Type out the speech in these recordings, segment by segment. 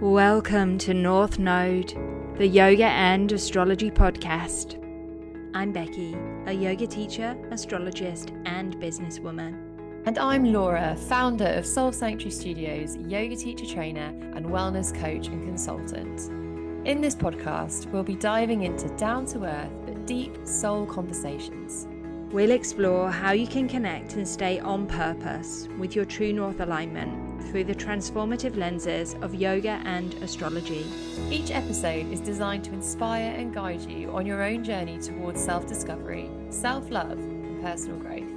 Welcome to North Node, the yoga and astrology podcast. I'm Becky, a yoga teacher, astrologist, and businesswoman. And I'm Laura, founder of Soul Sanctuary Studios, yoga teacher trainer, and wellness coach and consultant. In this podcast, we'll be diving into down-to-earth but deep soul conversations. We'll explore how you can connect and stay on purpose with your true north alignment through the transformative lenses of yoga and astrology. Each episode is designed to inspire and guide you on your own journey towards self-discovery, self-love, and personal growth.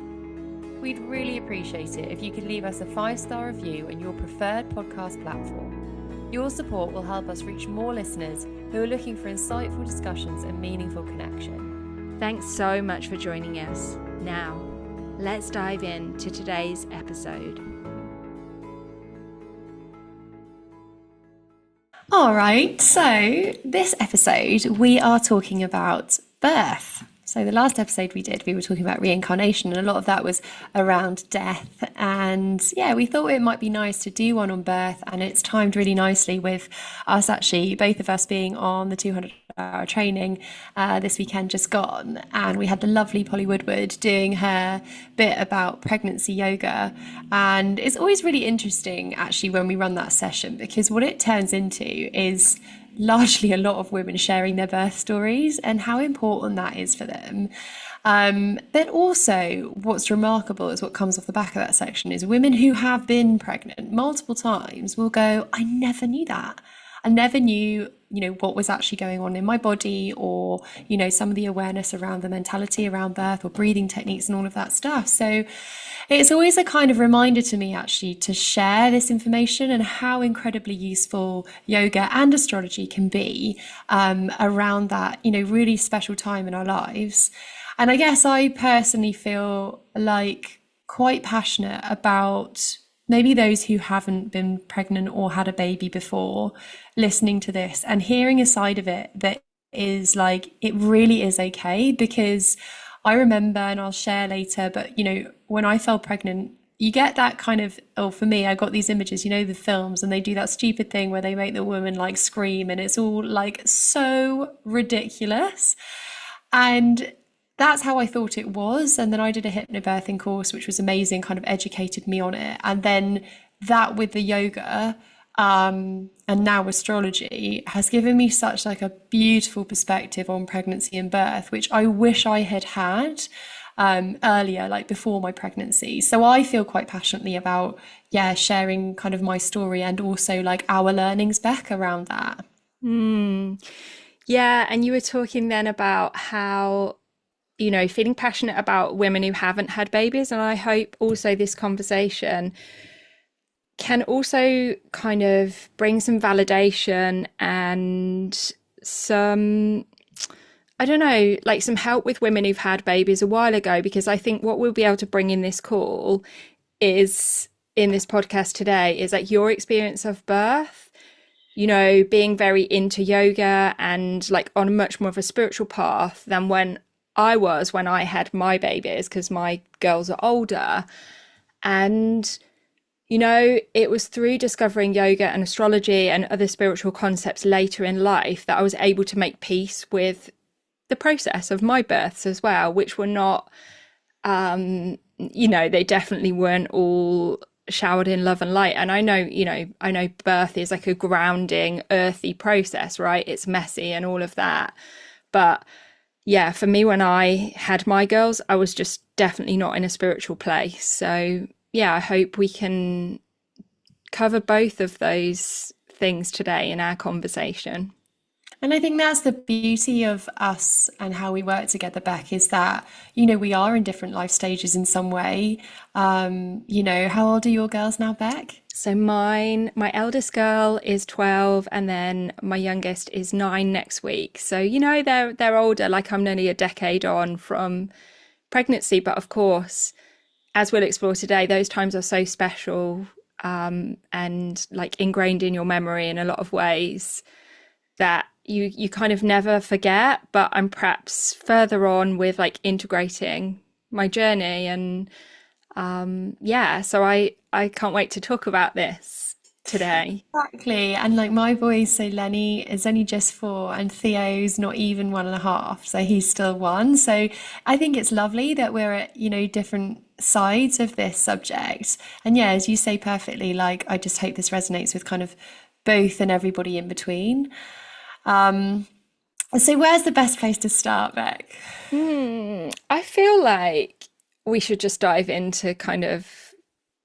We'd really appreciate it if you could leave us a 5-star review on your preferred podcast platform. Your support will help us reach more listeners who are looking for insightful discussions and meaningful connection. Thanks so much for joining us. Now, let's dive into today's episode. All right, so this episode we are talking about birth. So the last episode we were talking about reincarnation, and a lot of that was around death. And yeah, we thought it might be nice to do one on birth, and it's timed really nicely with us actually, both of us being on the 200-hour training this weekend just gone. And we had the lovely Polly Woodward doing her bit about pregnancy yoga. And it's always really interesting actually when we run that session, because what it turns into is largely a lot of women sharing their birth stories and how important that is for them. But also what's remarkable is what comes off the back of that section is women who have been pregnant multiple times will go, I never knew that. I never knew, what was actually going on in my body, or, some of the awareness around the mentality around birth or breathing techniques and all of that stuff. So it's always a kind of reminder to me actually to share this information and how incredibly useful yoga and astrology can be around that, really special time in our lives. And I guess I personally feel like quite passionate about maybe those who haven't been pregnant or had a baby before listening to this and hearing a side of it that is like, it really is okay. Because I remember, and I'll share later, but when I fell pregnant, you get that kind of, for me, I got these images, the films, and they do that stupid thing where they make the woman like scream, and it's all like so ridiculous. And that's how I thought it was. And then I did a hypnobirthing course, which was amazing, kind of educated me on it. And then that with the yoga, and now astrology has given me such like a beautiful perspective on pregnancy and birth, which I wish I had had earlier, like before my pregnancy. So I feel quite passionately about, sharing kind of my story and also like our learnings back around that. Yeah, and you were talking then about how feeling passionate about women who haven't had babies. And I hope also this conversation can also kind of bring some validation and some, some help with women who've had babies a while ago. Because I think what we'll be able to bring in this call is, in this podcast today, is like your experience of birth, being very into yoga and like on a much more of a spiritual path than when I had my babies, because my girls are older. And it was through discovering yoga and astrology and other spiritual concepts later in life that I was able to make peace with the process of my births as well, which were not they definitely weren't all showered in love and light. And I know birth is like a grounding, earthy process, right? It's messy and all of that, but yeah, for me, when I had my girls, I was just definitely not in a spiritual place. So yeah, I hope we can cover both of those things today in our conversation. And I think that's the beauty of us and how we work together, Beck, is that, we are in different life stages in some way. How old are your girls now, Beck? So my eldest girl is 12, and then my youngest is 9 next week. So, they're older, like I'm nearly a decade on from pregnancy. But of course, as we'll explore today, those times are so special and like ingrained in your memory in a lot of ways that you kind of never forget. But I'm perhaps further on with like integrating my journey, and so I can't wait to talk about this today. Exactly. And like my boys, so Lenny is only just 4 and Theo's not even 1.5. So he's still 1. So I think it's lovely that we're at, different sides of this subject. And yeah, as you say perfectly, like I just hope this resonates with kind of both and everybody in between. So where's the best place to start, Beck? I feel like we should just dive into kind of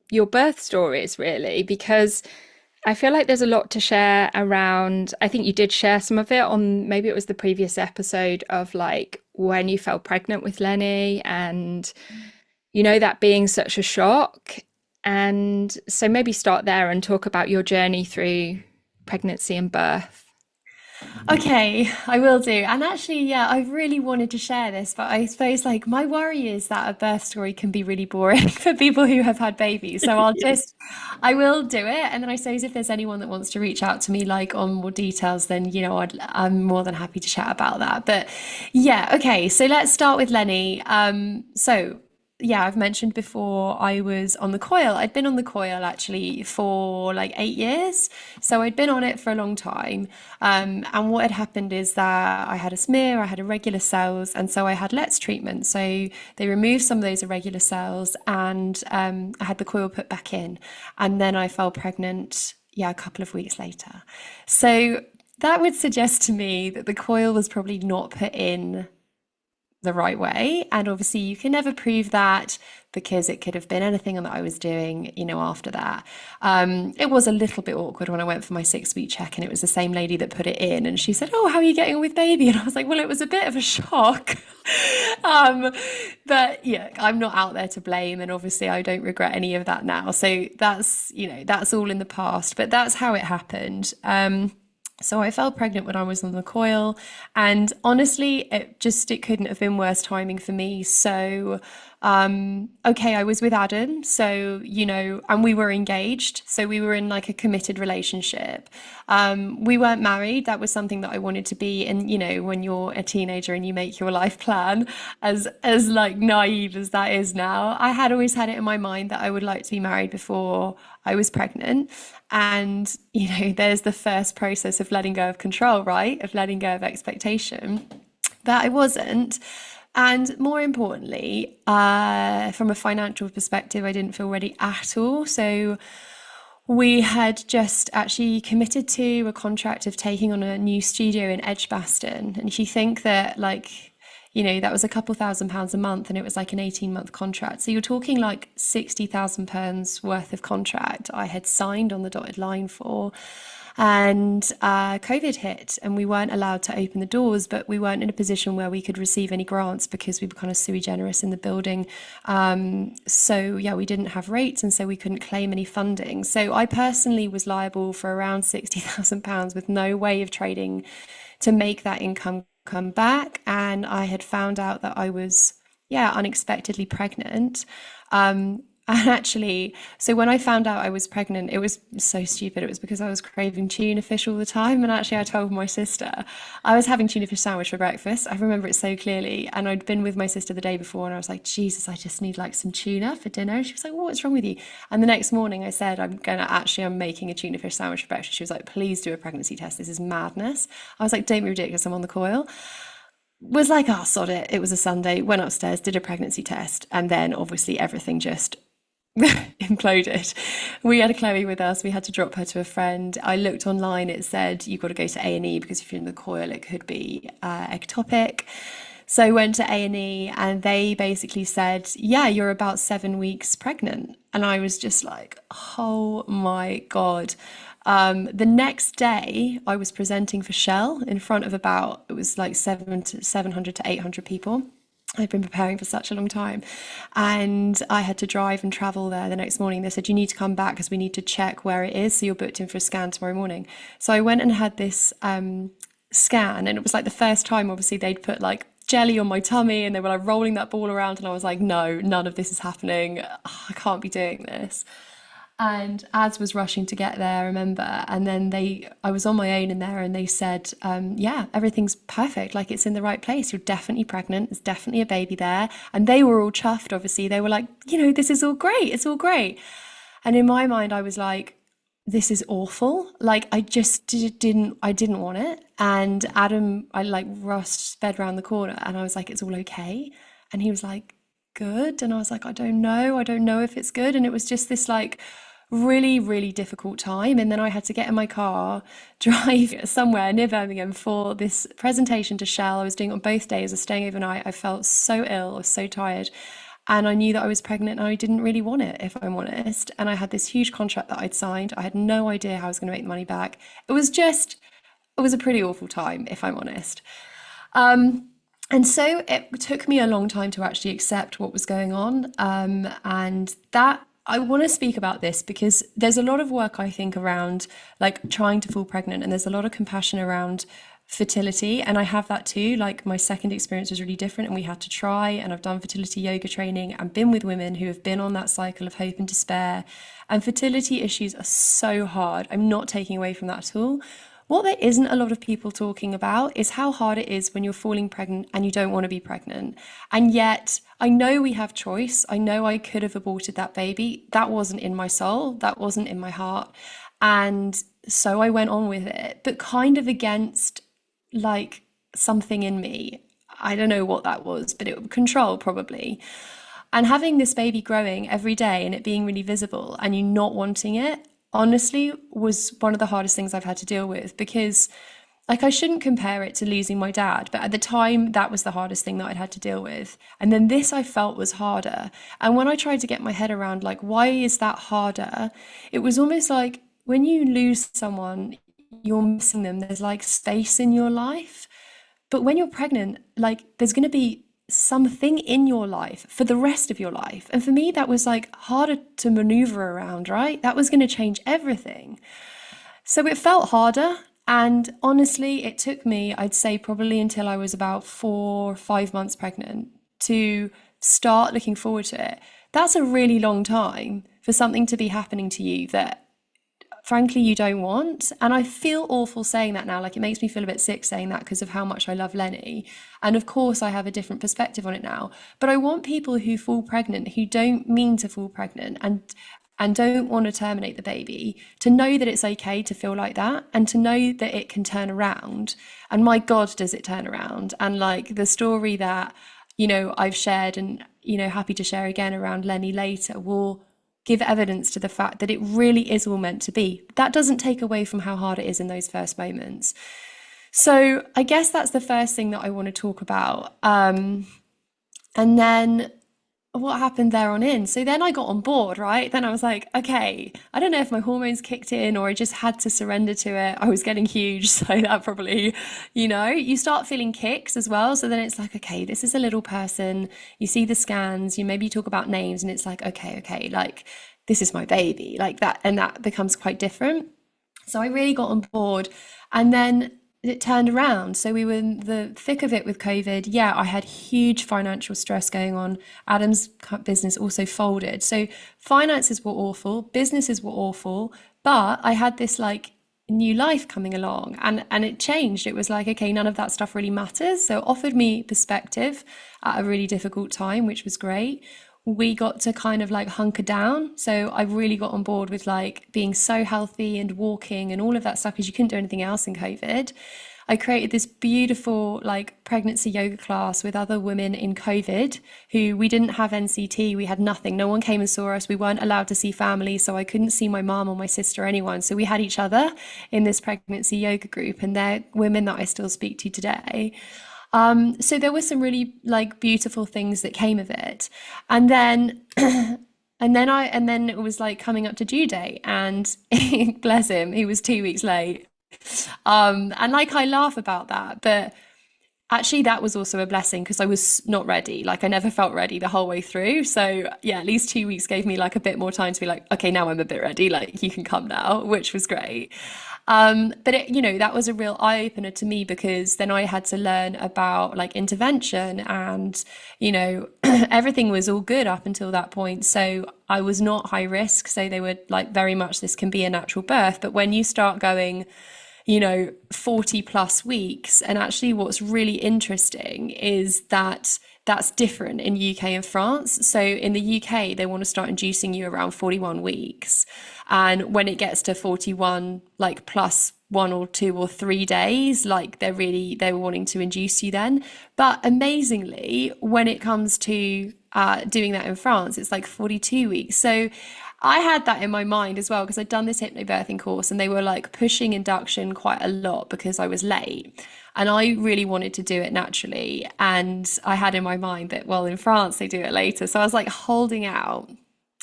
your birth stories, really, because I feel like there's a lot to share around. I think you did share some of it on, maybe it was the previous episode, of like when you fell pregnant with Lenny, and that being such a shock. And so maybe start there and talk about your journey through pregnancy and birth. Okay, I will do. And actually, yeah, I really wanted to share this, but I suppose like my worry is that a birth story can be really boring for people who have had babies. So I will do it. And then I suppose if there's anyone that wants to reach out to me like on more details, then, I'm more than happy to chat about that. But yeah, okay, so let's start with Lenny. So yeah, I've mentioned before I was on the coil. I'd been on the coil actually for like 8 years. So I'd been on it for a long time. And what had happened is that I had a smear, I had irregular cells, and so I had LETS treatment. So they removed some of those irregular cells, and I had the coil put back in. And then I fell pregnant, yeah, a couple of weeks later. So that would suggest to me that the coil was probably not put in the right way. And obviously, you can never prove that because it could have been anything that I was doing, after that. It was a little bit awkward when I went for my 6-week check, and it was the same lady that put it in. And she said, "Oh, how are you getting on with baby?" And I was like, "Well, it was a bit of a shock." um, but yeah, I'm not out there to blame. And obviously, I don't regret any of that now. So that's all in the past. But that's how it happened. So I fell pregnant when I was on the coil, and honestly, it couldn't have been worse timing for me. So, okay, I was with Adam, so and we were engaged, so we were in like a committed relationship. We weren't married. That was something that I wanted to be. And when you're a teenager and you make your life plan, as like naive as that is now, I had always had it in my mind that I would like to be married before I was pregnant. And, there's the first process of letting go of control, right? Of letting go of expectation. But I wasn't. And more importantly, from a financial perspective, I didn't feel ready at all. So we had just actually committed to a contract of taking on a new studio in Edgbaston. And if you think that that was a couple £1,000s a month, and it was like an 18-month contract. So you're talking like £60,000 worth of contract I had signed on the dotted line for. And COVID hit, and we weren't allowed to open the doors, but we weren't in a position where we could receive any grants because we were kind of sui generis in the building. So yeah, we didn't have rates, and so we couldn't claim any funding. So I personally was liable for around £60,000 with no way of trading to make that income come back. And I had found out that I was unexpectedly pregnant. And actually, so when I found out I was pregnant, it was so stupid. It was because I was craving tuna fish all the time. And actually, I told my sister I was having tuna fish sandwich for breakfast. I remember it so clearly. And I'd been with my sister the day before, and I was like, "Jesus, I just need like some tuna for dinner." And she was like, "What's wrong with you?" And the next morning I said, I'm making a tuna fish sandwich for breakfast. She was like, "Please do a pregnancy test. This is madness." I was like, "Don't be ridiculous. I'm on the coil." Was like, "Oh, sod it." It was a Sunday, went upstairs, did a pregnancy test. And then obviously everything just imploded. We had Chloe with us. We had to drop her to a friend. I looked online. It said you've got to go to A&E because if you're in the coil, it could be ectopic. So I went to A&E, and they basically said, "Yeah, you're about 7 weeks pregnant." And I was just like, "Oh my God." The next day, I was presenting for Shell in front of it was like 700 to 800 people. I'd been preparing for such a long time, and I had to drive and travel there the next morning. They said, "You need to come back because we need to check where it is. So you're booked in for a scan tomorrow morning." So I went and had this scan, and it was like the first time, obviously, they'd put like jelly on my tummy, and they were like rolling that ball around. And I was like, "No, none of this is happening. I can't be doing this." And Ads was rushing to get there, I remember. And then I was on my own in there, and they said, "Yeah, everything's perfect. Like it's in the right place. You're definitely pregnant. There's definitely a baby there." And they were all chuffed, obviously. They were like, "This is all great. It's all great." And in my mind, I was like, this is awful. Like I just I didn't want it. And Adam, I like rushed, sped around the corner and I was like, it's all okay. And he was like, good. And I was like, I don't know if it's good. And it was just this like really, really difficult time. And then I had to get in my car, drive somewhere near Birmingham for this presentation to Shell. I was doing it on both days. I was staying overnight. I felt so ill. I was so tired. And I knew that I was pregnant and I didn't really want it, if I'm honest. And I had this huge contract that I'd signed. I had no idea how I was going to make the money back. It was a pretty awful time, if I'm honest. And so it took me a long time to actually accept what was going on. And that I want to speak about this because there's a lot of work, I think, around like trying to fall pregnant, and there's a lot of compassion around fertility. And I have that too. Like my second experience was really different, and we had to try. And I've done fertility yoga training and been with women who have been on that cycle of hope and despair. And fertility issues are so hard. I'm not taking away from that at all. What there isn't a lot of people talking about is how hard it is when you're falling pregnant and you don't want to be pregnant. And yet, I know we have choice. I know I could have aborted that baby. That wasn't in my soul. That wasn't in my heart. And so I went on with it, but kind of against like something in me. I don't know what that was, but it control probably. And having this baby growing every day and it being really visible and you not wanting it, honestly, was one of the hardest things I've had to deal with because like I shouldn't compare it to losing my dad, but at the time that was the hardest thing that I'd had to deal with. And then this I felt was harder. And when I tried to get my head around like why is that harder, it was almost like when you lose someone, you're missing them. There's like space in your life. But when you're pregnant, like there's going to be something in your life for the rest of your life. And for me, that was like harder to maneuver around, right? That was going to change everything. So it felt harder. And honestly, it took me, I'd say probably until I was about 4 or 5 months pregnant to start looking forward to it. That's a really long time for something to be happening to you that frankly you don't want. And I feel awful saying that now. Like it makes me feel a bit sick saying that because of how much I love Lenny. And of course I have a different perspective on it now. But I want people who fall pregnant, who don't mean to fall pregnant and don't want to terminate the baby, to know that it's okay to feel like that and to know that it can turn around. And my God, does it turn around? And like the story that, I've shared and, happy to share again around Lenny later will give evidence to the fact that it really is all meant to be. That doesn't take away from how hard it is in those first moments. So I guess that's the first thing that I want to talk about. And then what happened there on in? So then I got on board, right? Then I was like, okay, I don't know if my hormones kicked in or I just had to surrender to it. I was getting huge, so that probably, you start feeling kicks as well. So then it's like, okay, this is a little person. You see the scans, maybe talk about names and it's like, okay, like this is my baby, like that. And that becomes quite different. So I really got on board. And then it turned around. So we were in the thick of it with COVID. Yeah, I had huge financial stress going on. Adam's business also folded. So finances were awful, businesses were awful, but I had this like new life coming along and it changed. It was like, okay, none of that stuff really matters. So it offered me perspective at a really difficult time, which was great. We got to kind of like hunker down. So I really got on board with like being so healthy and walking and all of that stuff because you couldn't do anything else in COVID. I created this beautiful like pregnancy yoga class with other women in COVID who we didn't have NCT. We had nothing. No one came and saw us. We weren't allowed to see family. So I couldn't see my mom or my sister or anyone. So we had each other in this pregnancy yoga group and they're women that I still speak to today. So there were some really like beautiful things that came of it. And then and then it was like coming up to due date and bless him, he was 2 weeks late. And like I laugh about that, but actually that was also a blessing because I was not ready. Like I never felt ready the whole way through. So yeah, at least 2 weeks gave me like a bit more time to be like, okay, now I'm a bit ready. Like you can come now, which was great. But that was a real eye opener to me because then I had to learn about like intervention and, everything was all good up until that point. So I was not high risk. So they were like very much, this can be a natural birth. But when you start going, 40 plus weeks, and actually what's really interesting is that that's different in UK and France. So in the UK, they want to start inducing you around 41 weeks. And when it gets to 41, like plus 1 or 2 or 3 days, like they're wanting to induce you then. But amazingly, when it comes to doing that in France, it's like 42 weeks. So I had that in my mind as well because I'd done this hypnobirthing course and they were like pushing induction quite a lot because I was late. And I really wanted to do it naturally. And I had in my mind that, well, in France, they do it later. So I was like holding out.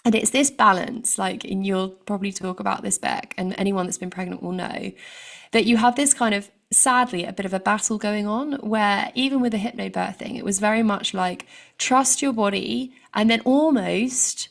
And it's this balance, like, and you'll probably talk about this, Beck, and anyone that's been pregnant will know that you have this kind of, sadly, a bit of a battle going on where even with the hypnobirthing, it was very much like trust your body and then almost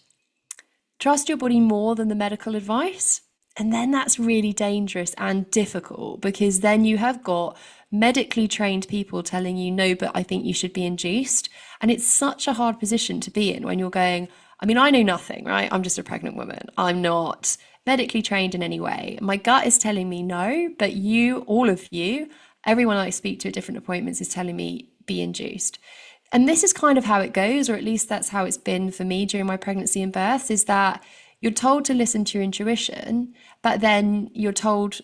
trust your body more than the medical advice. And then that's really dangerous and difficult because then you have got medically trained people telling you, no, but I think you should be induced. And it's such a hard position to be in when you're going, I mean, I know nothing, right? I'm just a pregnant woman. I'm not medically trained in any way. My gut is telling me no, but you, all of you, everyone I speak to at different appointments is telling me be induced. And this is kind of how it goes, or at least that's how it's been for me during my pregnancy and birth, is that you're told to listen to your intuition, but then you're told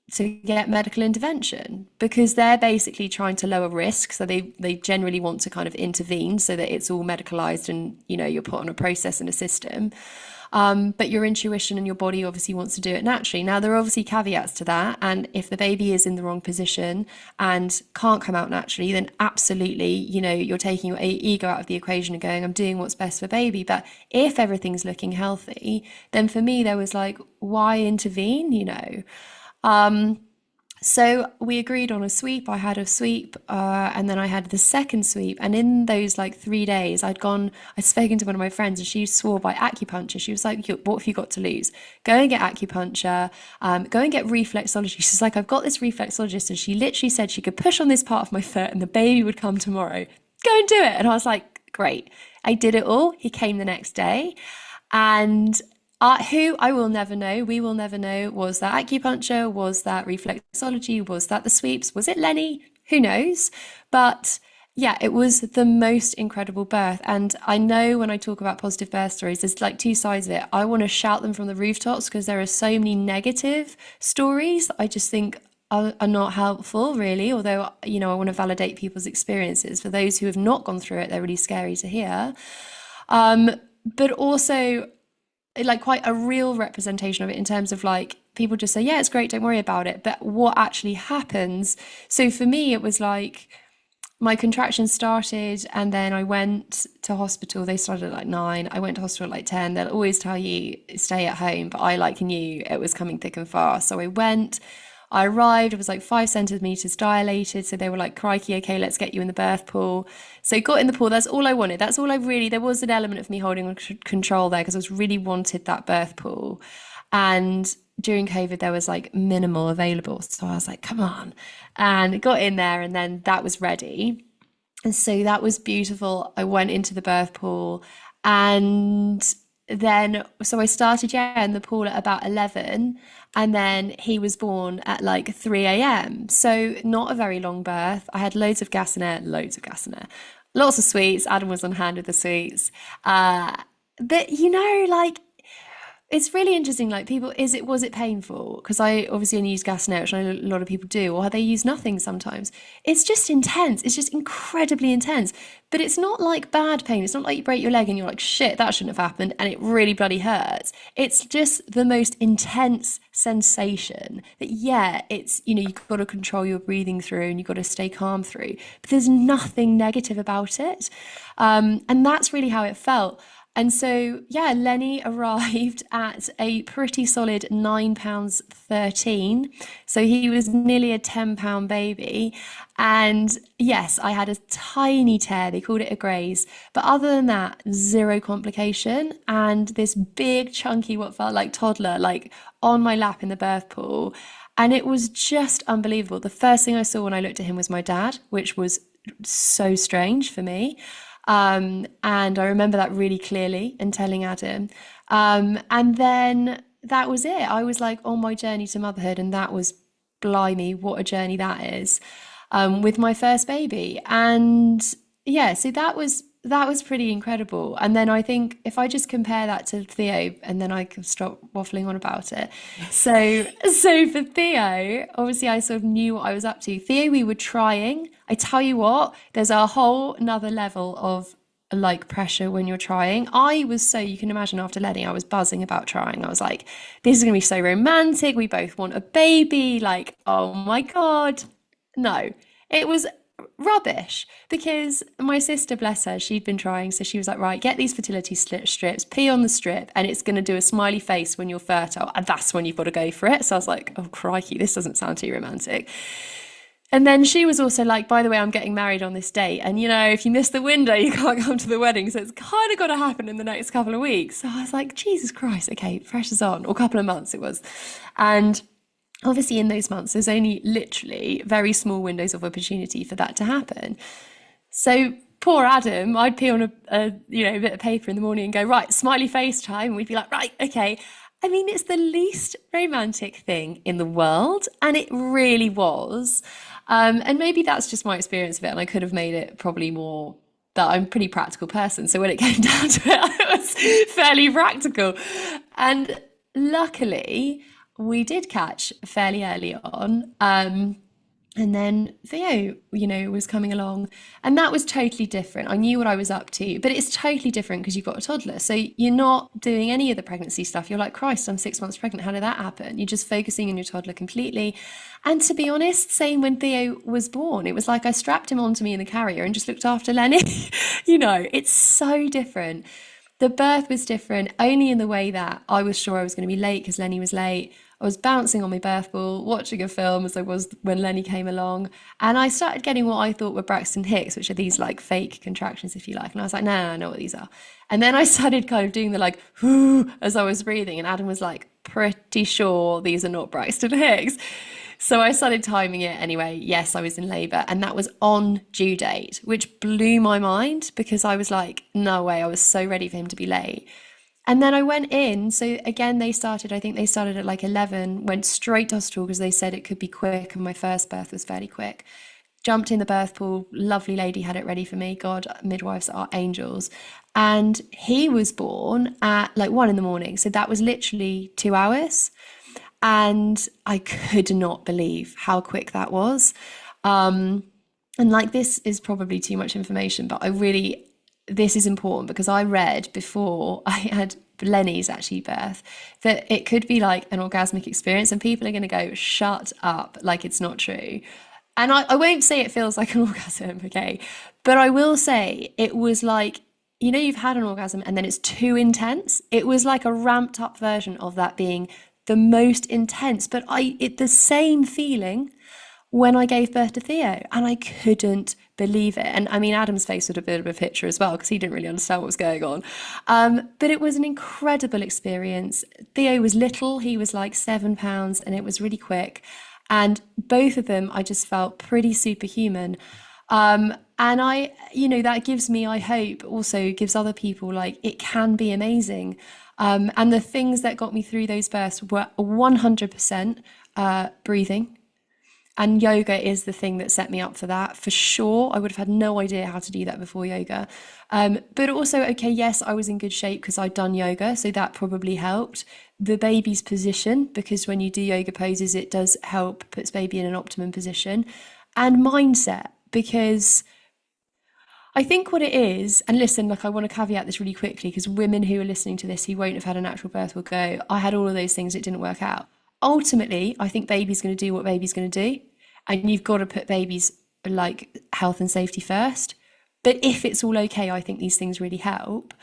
to get medical intervention because they're basically trying to lower risk. So they generally want to kind of intervene so that it's all medicalized and, you know, you're put on a process and a system. But your intuition and your body obviously wants to do it naturally. Now, there are obviously caveats to that. And if the baby is in the wrong position and can't come out naturally, then absolutely, you know, you're taking your ego out of the equation and going, I'm doing what's best for baby. But if everything's looking healthy, then for me, there was like, why intervene, you know? So we agreed on a sweep. I had a sweep, and then I had the second sweep. And in those like 3 days, I'd spoken to one of my friends and she swore by acupuncture. She was like, what have you got to lose? Go and get acupuncture, go and get reflexology. She's like, I've got this reflexologist and she literally said she could push on this part of my foot and the baby would come tomorrow. Go and do it. And I was like, great. I did it all. He came the next day. And who I will never know, we will never know, was that acupuncture, was that reflexology, was that the sweeps, was it Lenny? Who knows? But yeah, it was the most incredible birth. And I know when I talk about positive birth stories, there's like two sides of it. I want to shout them from the rooftops because there are so many negative stories that I just think are not helpful, really. Although, you know, I want to validate people's experiences. For those who have not gone through it, they're really scary to hear. But also, like quite a real representation of it in terms of like people just say, yeah, it's great, don't worry about it. But what actually happens? So for me, it was like my contractions started and then I went to hospital. They started at like 9. I went to hospital at like 10. They'll always tell you stay at home, but I like knew it was coming thick and fast. So I arrived, it was like 5 centimeters dilated. So they were like, crikey, okay, let's get you in the birth pool. So got in the pool. That's all I wanted. That's all I really, there was an element of me holding control there because I was really wanted that birth pool. And during COVID, there was like minimal available. So I was like, come on. And got in there and then that was ready. And so that was beautiful. I went into the birth pool and then, so I started, in the pool at about 11 and then he was born at like 3 a.m. So not a very long birth. I had loads of gas in air, lots of sweets. Adam was on hand with the sweets. But you know, like, it's really interesting, like people, was it painful? Because I obviously only use gas now, which I know a lot of people do, or they use nothing sometimes. It's just intense. It's just incredibly intense. But it's not like bad pain. It's not like you break your leg and you're like, shit, that shouldn't have happened. And it really bloody hurts. It's just the most intense sensation that, yeah, it's, you know, you've got to control your breathing through and you've got to stay calm through. But there's nothing negative about it. And that's really how it felt. And so, yeah, Lenny arrived at a pretty solid £9.13. So he was nearly a £10 baby. And yes, I had a tiny tear. They called it a graze. But other than that, zero complication. And this big, chunky, what felt like toddler, like on my lap in the birth pool. And it was just unbelievable. The first thing I saw when I looked at him was my dad, which was so strange for me. And I remember that really clearly and telling Adam. And then that was it. I was like on my journey to motherhood, and that was, blimey, what a journey that is, with my first baby. And yeah, so that was pretty incredible. And then I think if I just compare that to Theo, and then I can stop waffling on about it. So for Theo, obviously I sort of knew what I was up to. Theo, we were trying. I tell you what, there's a whole another level of like pressure when you're trying. I was so, you can imagine after Lenny, I was buzzing about trying. I was like, this is gonna be so romantic. We both want a baby. Like, oh my God. No, it was rubbish because my sister, bless her, she'd been trying. So she was like, right, get these fertility strips, pee on the strip, and it's going to do a smiley face when you're fertile. And that's when you've got to go for it. So I was like, oh, crikey, this doesn't sound too romantic. And then she was also like, by the way, I'm getting married on this date. And, you know, if you miss the window, you can't come to the wedding. So it's kind of got to happen in the next couple of weeks. So I was like, Jesus Christ, okay, pressure's on. Or a couple of months it was. And obviously in those months there's only literally very small windows of opportunity for that to happen. So poor Adam, I'd pee on a bit of paper in the morning and go, right, smiley face time, and we'd be like, right, okay. I mean, it's the least romantic thing in the world, and it really was. And maybe that's just my experience of it, and I could have made it probably more that I'm a pretty practical person, so when it came down to it I was fairly practical. And luckily we did catch fairly early on. And then Theo, was coming along, and that was totally different. I knew what I was up to, but it's totally different because you've got a toddler. So you're not doing any of the pregnancy stuff. You're like, Christ, I'm 6 months pregnant. How did that happen? You're just focusing on your toddler completely. And to be honest, same when Theo was born. It was like I strapped him onto me in the carrier and just looked after Lenny. It's so different. The birth was different only in the way that I was sure I was going to be late because Lenny was late. I was bouncing on my birth ball, watching a film as I was when Lenny came along. And I started getting what I thought were Braxton Hicks, which are these like fake contractions, if you like. And I was like, no, I know what these are. And then I started kind of doing the like, whoo, as I was breathing. And Adam was like, pretty sure these are not Braxton Hicks. So I started timing it anyway. Yes, I was in labour, and that was on due date, which blew my mind because I was like, no way, I was so ready for him to be late. And then I went in. So again, I think they started at like 11, went straight to hospital because they said it could be quick. And my first birth was fairly quick. Jumped in the birth pool. Lovely lady had it ready for me. God, midwives are angels. And he was born at like 1 a.m. So that was literally 2 hours. And I could not believe how quick that was. And like, this is probably too much information, but this is important because I read before I had Lenny's actually birth that it could be like an orgasmic experience, and people are going to go, shut up, like it's not true. And I won't say it feels like an orgasm, okay? But I will say it was like, you've had an orgasm and then it's too intense. It was like a ramped up version of that being the most intense, but the same feeling when I gave birth to Theo, and I couldn't believe it. And I mean, Adam's face was a bit of a picture as well because he didn't really understand what was going on. But it was an incredible experience. Theo was little, he was like 7 pounds, and it was really quick. And both of them, I just felt pretty superhuman. And that gives me, I hope, also gives other people like it can be amazing. And the things that got me through those births were 100% breathing. And yoga is the thing that set me up for that, for sure. I would have had no idea how to do that before yoga. But also, okay, yes, I was in good shape because I'd done yoga, so that probably helped. The baby's position, because when you do yoga poses, it does help, puts baby in an optimum position. And mindset, because I think what it is, and listen, like I want to caveat this really quickly because women who are listening to this who won't have had a natural birth will go, I had all of those things, it didn't work out. Ultimately, I think baby's going to do what baby's going to do. And you've got to put baby's like health and safety first. But if it's all okay, I think these things really help.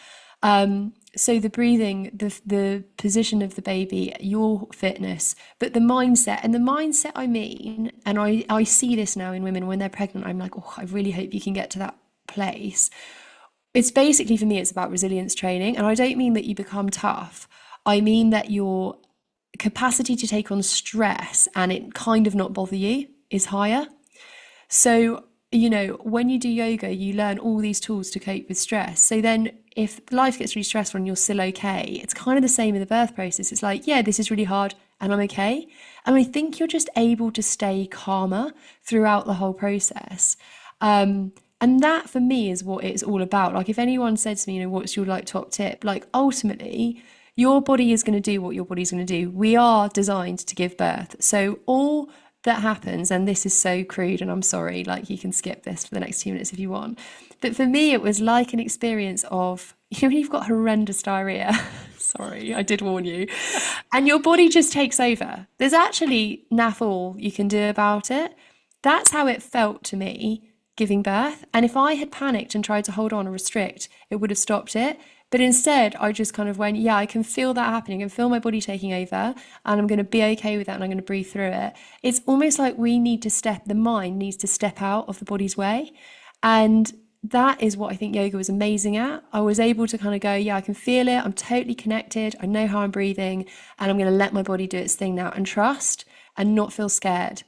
So the breathing, the position of the baby, your fitness, but the mindset. And the mindset, I mean, and I see this now in women when they're pregnant, I'm like, oh, I really hope you can get to that place. It's basically, for me, it's about resilience training. And I don't mean that you become tough. I mean that your capacity to take on stress and it kind of not bother you is higher. So, when you do yoga, you learn all these tools to cope with stress. So then if life gets really stressful and you're still okay, it's kind of the same in the birth process. It's like, yeah, this is really hard and I'm okay. And I think you're just able to stay calmer throughout the whole process. And And that for me is what it's all about. Like if anyone said to me, what's your like top tip? Like ultimately, your body is going to do what your body's going to do. We are designed to give birth. So all that happens, and this is so crude, and I'm sorry, like you can skip this for the next 2 minutes if you want. But for me, it was like an experience of, when you've got horrendous diarrhea. Sorry, I did warn you. And your body just takes over. There's actually naff all you can do about it. That's how it felt to me giving birth. And if I had panicked and tried to hold on or restrict, it would have stopped it. But instead, I just kind of went, yeah, I can feel that happening. I can feel my body taking over, and I'm going to be okay with that, and I'm going to breathe through it. It's almost like the mind needs to step out of the body's way. And that is what I think yoga was amazing at. I was able to kind of go, yeah, I can feel it. I'm totally connected. I know how I'm breathing, and I'm going to let my body do its thing now and trust and not feel scared.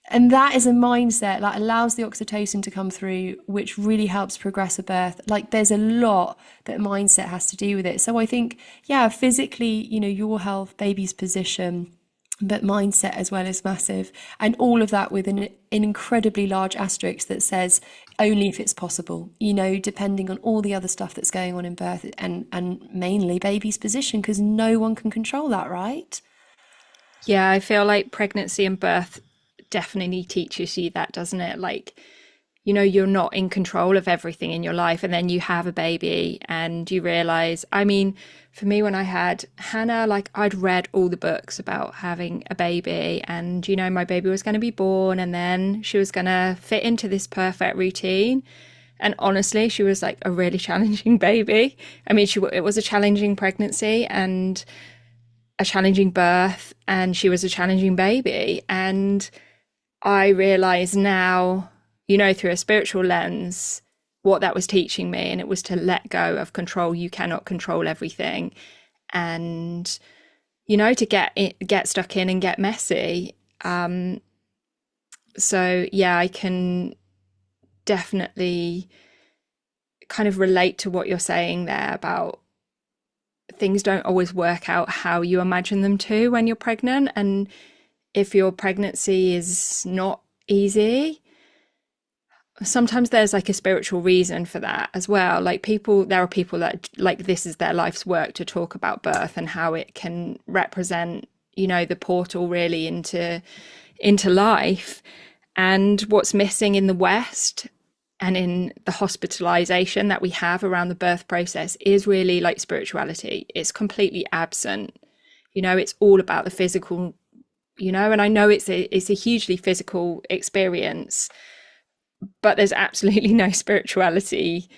And that is a mindset that allows the oxytocin to come through, which really helps progress a birth. Like there's a lot that mindset has to do with it. So I think, yeah, physically, your health, baby's position, but mindset as well is massive. And all of that with an incredibly large asterisk that says only if it's possible, depending on all the other stuff that's going on in birth and mainly baby's position, because no one can control that, right? Yeah, I feel like pregnancy and birth definitely teaches you that, doesn't it? Like, you're not in control of everything in your life, and then you have a baby and you realize, I mean, for me, when I had Hannah, like I'd read all the books about having a baby, and my baby was going to be born, and then she was going to fit into this perfect routine. And honestly, she was like a really challenging baby. I mean, it was a challenging pregnancy and a challenging birth, and she was a challenging baby. And I realize now, through a spiritual lens, what that was teaching me, and it was to let go of control. You cannot control everything, and to get stuck in and get messy. So yeah, I can definitely kind of relate to what you're saying there about things don't always work out how you imagine them to when you're pregnant. And if your pregnancy is not easy, sometimes there's like a spiritual reason for that as well. Like there are people that like this is their life's work to talk about birth and how it can represent, the portal really into life. And what's missing in the West and in the hospitalization that we have around the birth process is really like spirituality. It's completely absent. It's all about the physical, and I know it's a hugely physical experience, but there's absolutely no spirituality.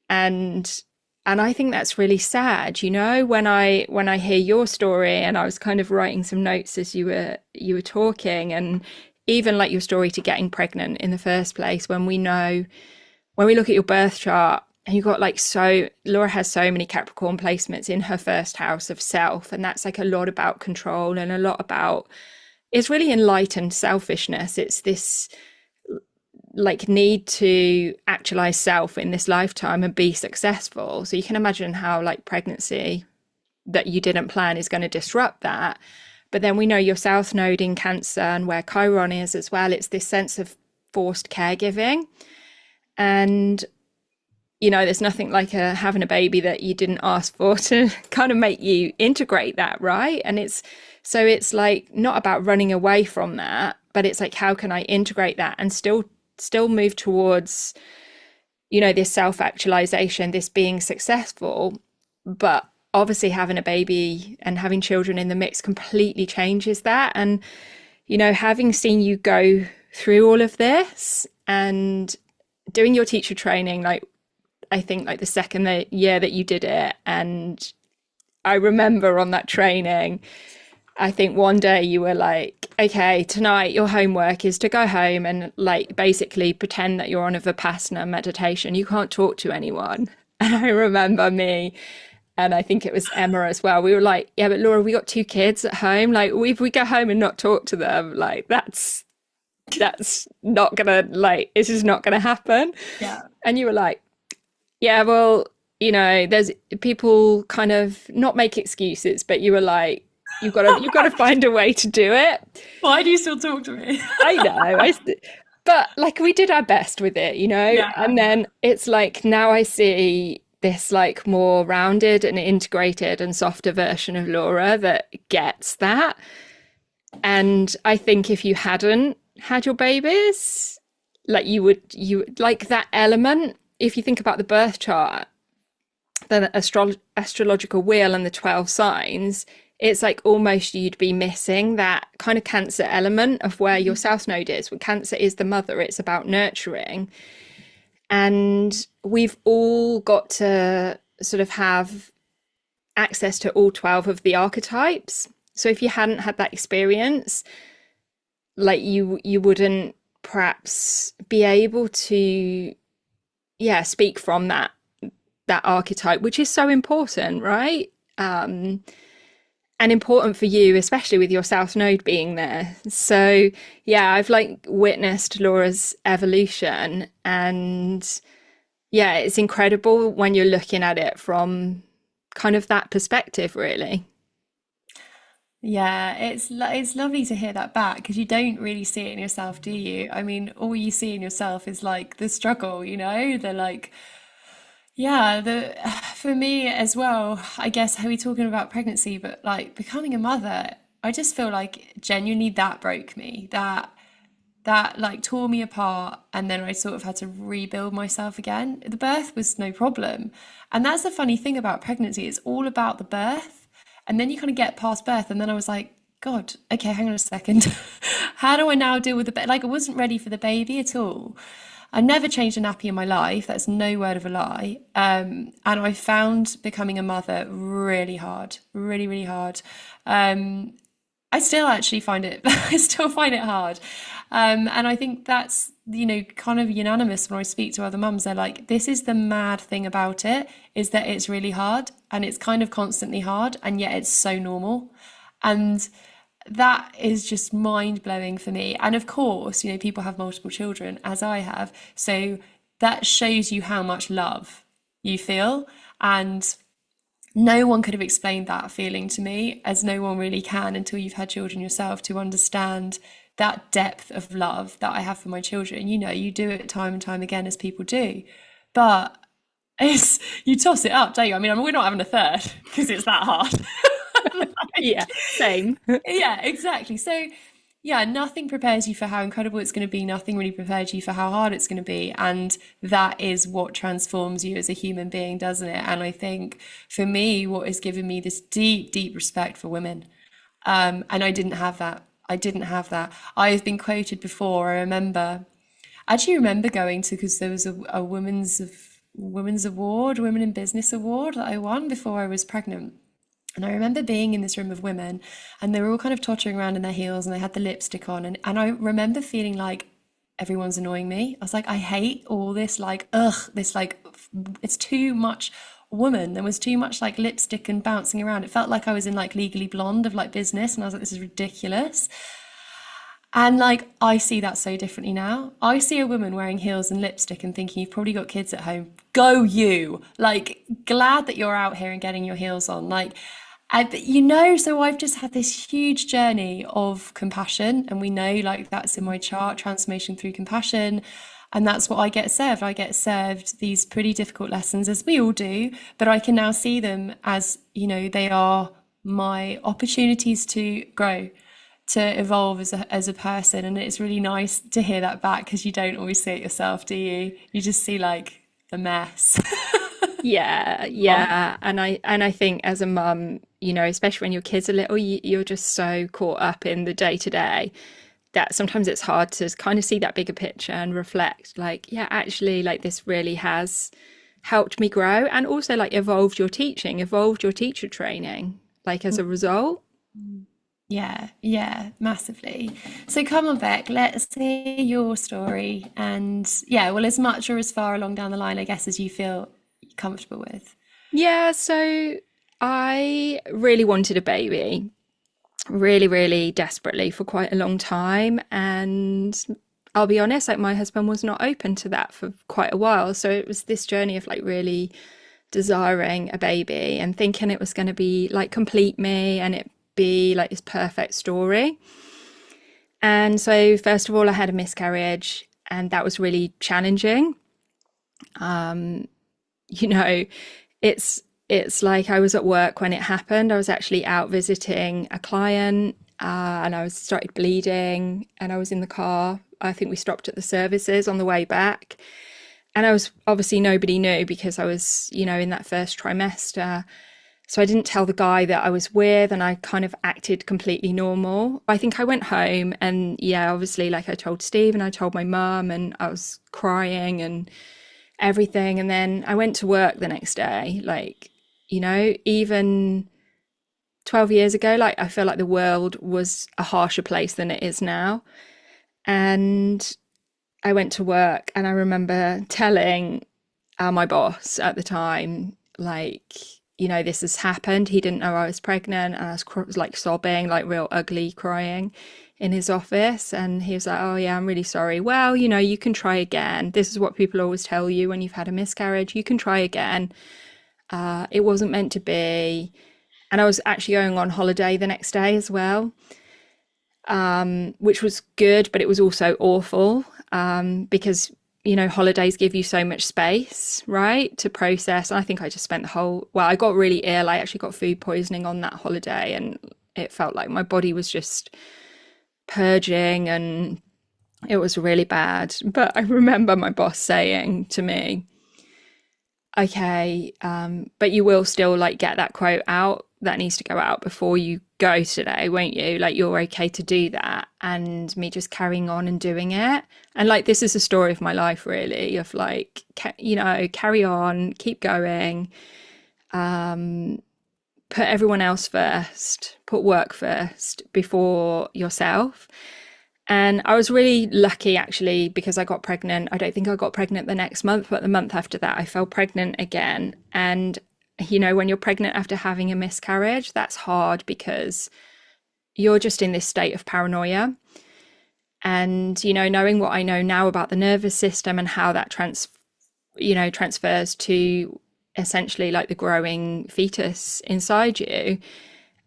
And I think that's really sad, when I hear your story, and I was kind of writing some notes as you were talking, and even like your story to getting pregnant in the first place, when we look at your birth chart, and you've got Laura has so many Capricorn placements in her first house of self, and that's like a lot about control and a lot about, it's really enlightened selfishness. It's this like need to actualize self in this lifetime and be successful. So you can imagine how like pregnancy that you didn't plan is going to disrupt that. But then we know your South Node in Cancer and where Chiron is as well, it's this sense of forced caregiving. And, there's nothing like having a baby that you didn't ask for to kind of make you integrate that, right? And it's like not about running away from that, but it's like, how can I integrate that and still move towards, this self-actualization, this being successful. But obviously having a baby and having children in the mix completely changes that. And, having seen you go through all of this and doing your teacher training, like I think like the second year that you did it, and I remember on that training, I think one day you were like, okay, tonight your homework is to go home and like basically pretend that you're on a Vipassana meditation. You can't talk to anyone. And I remember me, and I think it was Emma as well. We were like, yeah, but Laura, we got 2 kids at home. Like if we go home and not talk to them, like that's not gonna, like, this is not gonna happen. Yeah. And you were like, yeah, well, there's people kind of not make excuses, but you were like, you've got to find a way to do it. Why do you still talk to me? I know. But like we did our best with it, Yeah. and then it's like now I see this like more rounded and integrated and softer version of Laura that gets that. And I think if you hadn't had your babies, like you like that element, if you think about the birth chart, the astrological wheel and the 12 signs, it's like almost you'd be missing that kind of Cancer element of where your South Node is. Where Cancer is the mother, it's about nurturing. And we've all got to sort of have access to all 12 of the archetypes. So if you hadn't had that experience, like you wouldn't perhaps be able to speak from that archetype, which is so important, right? And important for you, especially with your South Node being there. So yeah, I've like witnessed Laura's evolution, and yeah, it's incredible when you're looking at it from kind of that perspective, really. Yeah, it's lovely to hear that back because you don't really see it in yourself, do you? I mean, all you see in yourself is like the struggle, the like yeah, the for me as well, I guess how we talking about pregnancy, but like becoming a mother, I just feel like genuinely that broke me. That like tore me apart, and then I sort of had to rebuild myself again. The birth was no problem. And that's the funny thing about pregnancy, it's all about the birth. And then you kind of get past birth, and then I was like, God, okay, hang on a second. How do I now deal with the baby? Like I wasn't ready for the baby at all. I never changed a nappy in my life. That's no word of a lie. And I found becoming a mother really hard, really, really hard. I still actually find it, I still find it hard. And I think that's, kind of unanimous when I speak to other mums. They're like, this is the mad thing about it, is that it's really hard and it's kind of constantly hard, and yet it's so normal. And that is just mind blowing for me. And of course, people have multiple children, as I have. So that shows you how much love you feel. And no one could have explained that feeling to me, as no one really can until you've had children yourself to understand that depth of love that I have for my children. You do it time and time again, as people do. But it's you toss it up, don't you? I mean, we're not having a third because it's that hard. Yeah, same. Yeah, exactly. So, yeah, nothing prepares you for how incredible it's going to be. Nothing really prepares you for how hard it's going to be. And that is what transforms you as a human being, doesn't it? And I think for me, what has given me this deep, deep respect for women. And I didn't have that. I didn't have that. I have been quoted before. I actually remember going to, because there was a women's award, women in business award that I won before I was pregnant. And I remember being in this room of women, and they were all kind of tottering around in their heels, and they had the lipstick on. And I remember feeling like everyone's annoying me. I was like, I hate all this, like, ugh, this, like, it's too much woman. There was too much like lipstick and bouncing around. It felt like I was in like Legally Blonde of like business. And I was like, this is ridiculous. And like, I see that so differently now. I see a woman wearing heels and lipstick and thinking, you've probably got kids at home. Go you. Like, glad that you're out here and getting your heels on. Like, so I've just had this huge journey of compassion. And we know like that's in my chart, transformation through compassion. And that's what I get served. I get served these pretty difficult lessons, as we all do, but I can now see them as, they are my opportunities to grow, to evolve as a person. And it's really nice to hear that back, because you don't always see it yourself, do you? You just see like the mess. Yeah, yeah. And I think as a mum, especially when your kids are little, you're just so caught up in the day to day that sometimes it's hard to kind of see that bigger picture and reflect like, yeah, actually, like this really has helped me grow, and also like evolved your teacher training, like as a result. Yeah, yeah, massively. So come on, Beck, let's hear your story. And yeah, well, as much or as far along down the line, I guess, as you feel comfortable with. Yeah, so I really wanted a baby, really, really desperately for quite a long time. And I'll be honest, like my husband was not open to that for quite a while. So it was this journey of like really desiring a baby and thinking it was going to be like complete me and it be like this perfect story. And so first of all, I had a miscarriage, and that was really challenging. You know, it's like I was at work when it happened. I was actually out visiting a client, and I was started bleeding, and I was in the car. I think we stopped at the services on the way back, and I was obviously, nobody knew because I was, in that first trimester. So I didn't tell the guy that I was with, and I kind of acted completely normal. I think I went home and, yeah, obviously, like I told Steve and I told my mum, and I was crying and everything. And then I went to work the next day. Like, even 12 years ago, like I feel like the world was a harsher place than it is now. And I went to work, and I remember telling my boss at the time, like, this has happened. He didn't know I was pregnant, and I was like sobbing, like real ugly crying in his office. And he was like, "Oh yeah, I'm really sorry. Well, you can try again. This is what people always tell you when you've had a miscarriage. You can try again. It wasn't meant to be." And I was actually going on holiday the next day as well, which was good, but it was also awful, because holidays give you so much space, right, to process. And I think I just spent I got really ill. I actually got food poisoning on that holiday, and it felt like my body was just purging, and it was really bad. But I remember my boss saying to me, "Okay, but you will still like get that quote out that needs to go out before you go today, won't you? Like, you're okay to do that." And me just carrying on and doing it. And like, this is a story of my life, really, of like, carry on, keep going, put everyone else first, put work first before yourself. And I was really lucky, actually, because I got pregnant. I don't think I got pregnant the next month, but the month after that, I fell pregnant again. And, when you're pregnant after having a miscarriage, that's hard because you're just in this state of paranoia. And, knowing what I know now about the nervous system and how that transfers to essentially like the growing fetus inside you.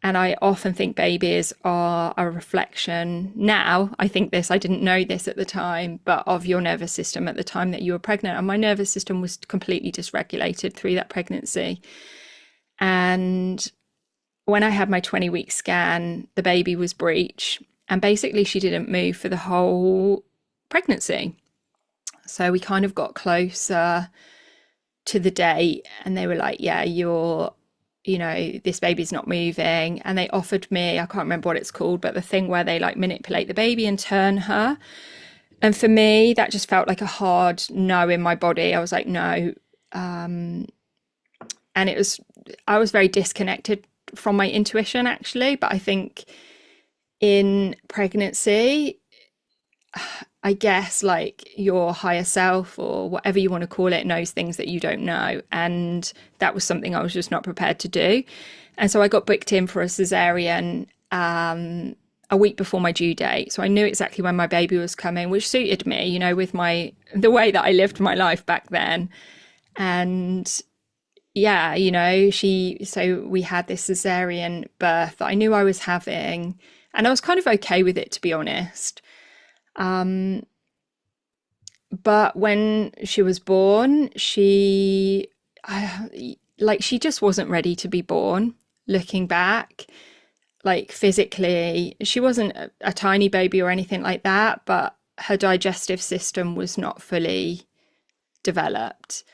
And I often think babies are a reflection now. I didn't know this at the time, but of your nervous system at the time that you were pregnant. And my nervous system was completely dysregulated through that pregnancy. And when I had my 20-week scan, the baby was breech. And basically, she didn't move for the whole pregnancy. So we kind of got closer to the date, and they were like, "Yeah, this baby's not moving." And they offered me, I can't remember what it's called, but the thing where they like manipulate the baby and turn her. And for me, that just felt like a hard no in my body. I was like, no. And I was very disconnected from my intuition, actually. But I think in pregnancy, I guess like your higher self, or whatever you want to call it, knows things that you don't know. And that was something I was just not prepared to do. And so I got booked in for a cesarean a week before my due date. So I knew exactly when my baby was coming, which suited me, with the way that I lived my life back then. And yeah, so we had this cesarean birth that I knew I was having, and I was kind of okay with it, to be honest. But when she was born, she just wasn't ready to be born. Looking back, like physically, she wasn't a tiny baby or anything like that, but her digestive system was not fully developed.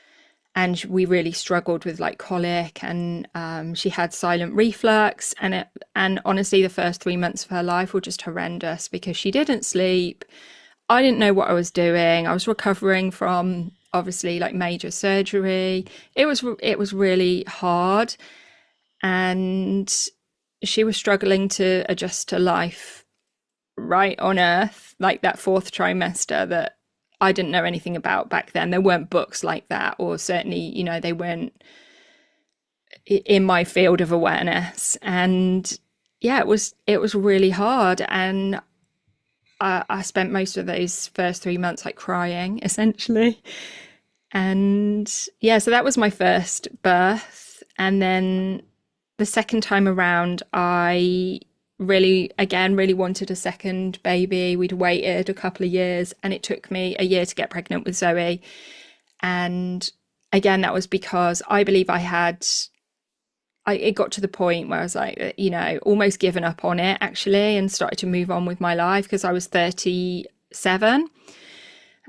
And we really struggled with like colic, and she had silent reflux. And honestly, the first 3 months of her life were just horrendous because she didn't sleep. I didn't know what I was doing. I was recovering from obviously like major surgery. It was really hard, and she was struggling to adjust to life right on Earth, like that fourth trimester that I didn't know anything about back then. There weren't books like that, or certainly, they weren't in my field of awareness. And yeah, it was really hard. And I spent most of those first 3 months like crying, essentially. And yeah, so that was my first birth. And then the second time around, I really wanted a second baby. We'd waited a couple of years, and it took me a year to get pregnant with Zoe. And again, that was because I believe it got to the point where I was like, almost given up on it actually, and started to move on with my life, because I was 37.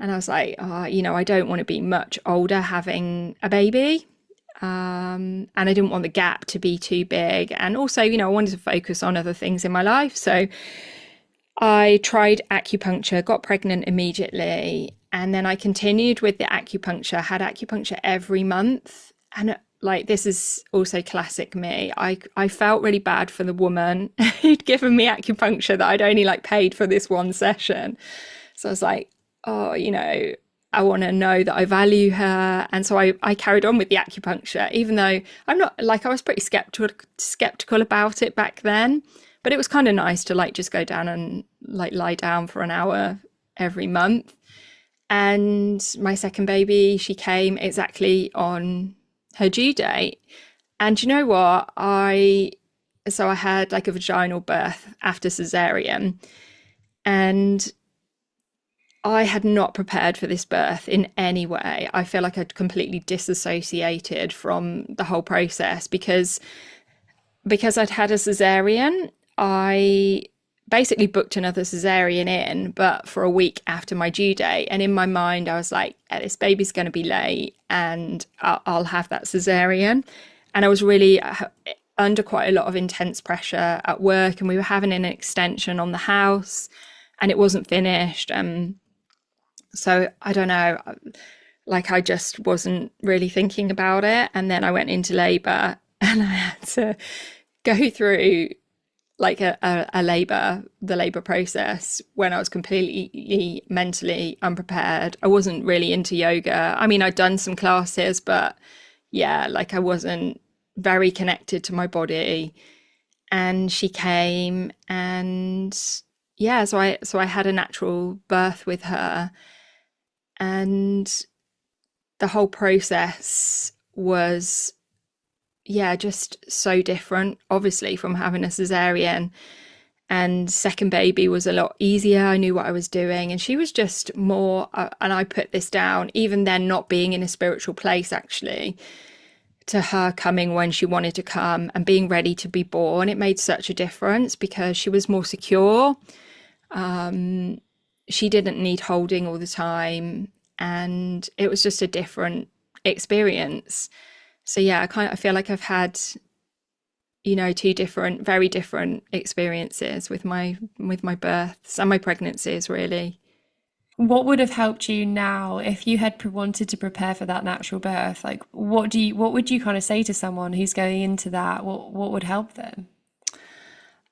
And I was like, I don't want to be much older having a baby. And I didn't want the gap to be too big. And also, I wanted to focus on other things in my life. So I tried acupuncture, got pregnant immediately. And then I continued with the acupuncture, had acupuncture every month. And like, this is also classic me. I felt really bad for the woman who'd given me acupuncture, that I'd only like paid for this one session. So I was like, oh, I want to know that I value her. And so I carried on with the acupuncture, even though I'm not like, I was pretty skeptical about it back then. But it was kind of nice to like just go down and like lie down for an hour every month. And my second baby, she came exactly on her due date. And you know what? So I had like a vaginal birth after cesarean, and I had not prepared for this birth in any way. I feel like I'd completely disassociated from the whole process, because I'd had a cesarean. I basically booked another cesarean in, but for a week after my due date. And in my mind, I was like, this baby's going to be late, and I'll have that cesarean. And I was really under quite a lot of intense pressure at work, and we were having an extension on the house, and it wasn't finished. So I don't know, like I just wasn't really thinking about it. And then I went into labour, and I had to go through like the labour process, when I was completely mentally unprepared. I wasn't really into yoga. I mean, I'd done some classes, but yeah, like I wasn't very connected to my body. And she came, and yeah, so I had a natural birth with her. And the whole process was, yeah, just so different, obviously, from having a cesarean. And second baby was a lot easier. I knew what I was doing. And she was just more, and I put this down, even then not being in a spiritual place, actually, to her coming when she wanted to come and being ready to be born. It made such a difference, because she was more secure. She didn't need holding all the time, and it was just a different experience. So yeah, I feel like I've had, two very different experiences with my births and my pregnancies, really. What would have helped you now if you had wanted to prepare for that natural birth? Like, what would you kind of say to someone who's going into that? What would help them?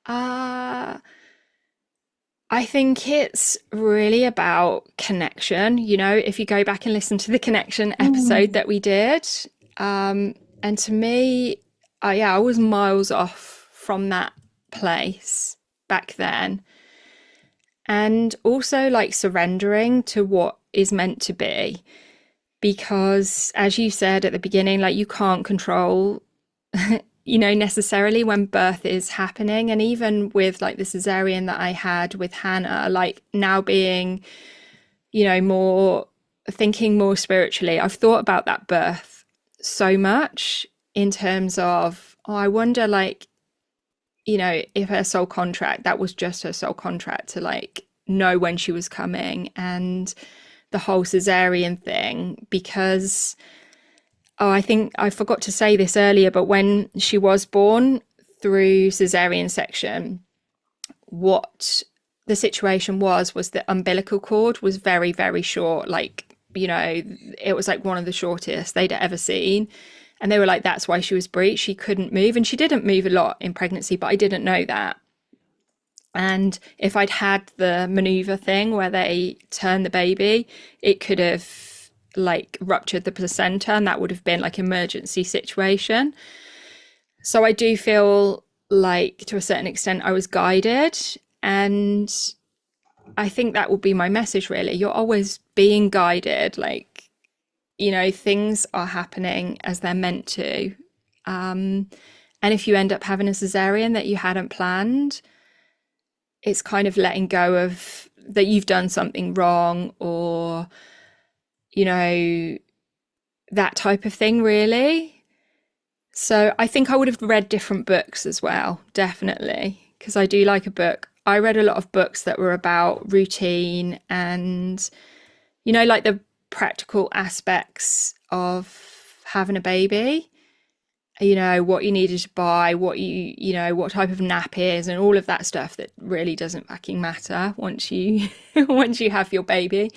Uh I think it's really about connection. If you go back and listen to the connection episode that we did, and to me, I was miles off from that place back then. And also like surrendering to what is meant to be. Because as you said at the beginning, like you can't control necessarily when birth is happening. And even with like the cesarean that I had with Hannah, like now being, more thinking more spiritually, I've thought about that birth so much in terms of, I wonder, like, if her soul contract, that was just her soul contract to like know when she was coming, and the whole cesarean thing, because I think I forgot to say this earlier, but when she was born through cesarean section, what the situation was the umbilical cord was very, very short. Like, it was like one of the shortest they'd ever seen. And they were like, that's why she was breached. She couldn't move. And she didn't move a lot in pregnancy, but I didn't know that. And if I'd had the maneuver thing where they turn the baby, it could have like ruptured the placenta, and that would have been like emergency situation. So I do feel like to a certain extent I was guided, and I think that will be my message, really. You're always being guided, like, things are happening as they're meant to. And if you end up having a cesarean that you hadn't planned, it's kind of letting go of that you've done something wrong, or, you know, that type of thing, really. So I think I would have read different books as well, definitely, because I do like a book. I read a lot of books that were about routine and, like the practical aspects of having a baby. What you needed to buy, what type of nap is, and all of that stuff that really doesn't fucking matter once you once you have your baby.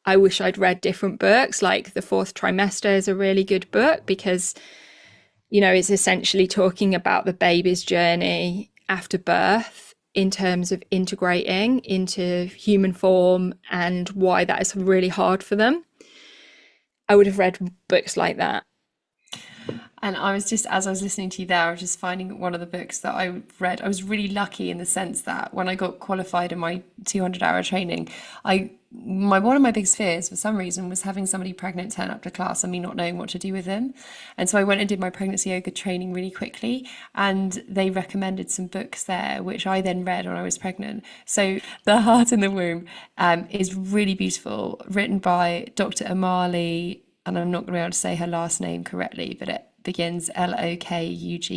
I wish I'd read different books. Like The Fourth Trimester is a really good book because, it's essentially talking about the baby's journey after birth in terms of integrating into human form and why that is really hard for them. I would have read books like that. And I was just, as I was listening to you there, I was just finding one of the books that I read. I was really lucky in the sense that when I got qualified in my 200-hour training, one of my biggest fears for some reason was having somebody pregnant turn up to class and me not knowing what to do with them. And so I went and did my pregnancy yoga training really quickly, and they recommended some books there, which I then read when I was pregnant. So The Heart in the Womb is really beautiful, written by Dr. Amali, and I'm not going to be able to say her last name correctly, but it begins Lokugamage.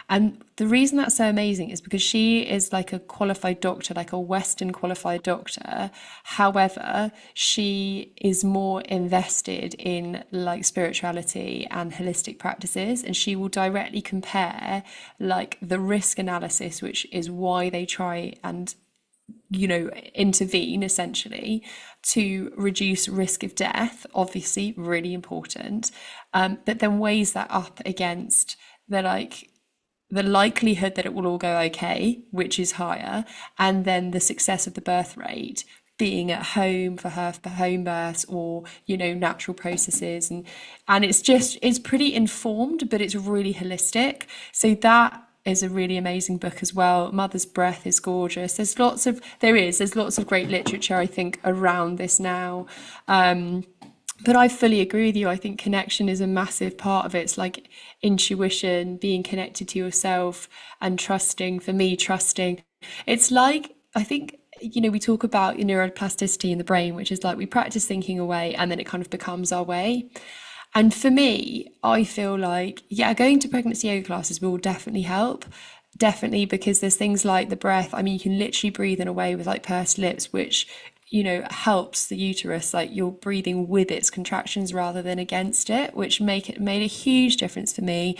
And the reason that's so amazing is because she is like a qualified doctor, like a Western qualified doctor. However, she is more invested in like spirituality and holistic practices, and she will directly compare like the risk analysis, which is why they try and intervene essentially to reduce risk of death, obviously really important, but then weighs that up against the likelihood that it will all go okay, which is higher, and then the success of the birth rate being at home for her for home births, or natural processes, and it's pretty informed, but it's really holistic. So that is a really amazing book as well. Mother's Breath is gorgeous. There's lots of great literature, I think, around this now. But I fully agree with you. I think connection is a massive part of it. It's like intuition, being connected to yourself, and trusting. For me, trusting. It's like, I think, we talk about neuroplasticity in the brain, which is like we practice thinking away and then it kind of becomes our way. And for me, I feel like, going to pregnancy yoga classes will definitely help. Definitely, because there's things like the breath. I mean, you can literally breathe in a way with like pursed lips, which, helps the uterus. Like you're breathing with its contractions rather than against it, which made a huge difference for me.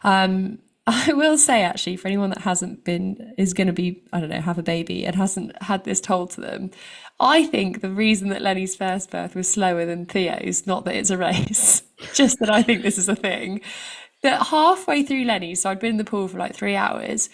I will say, actually, for anyone that is going to be, I don't know, have a baby and hasn't had this told to them, I think the reason that Lenny's first birth was slower than Theo's, not that it's a race, just that I think this is a thing, that halfway through Lenny, so I'd been in the pool for like 3 hours,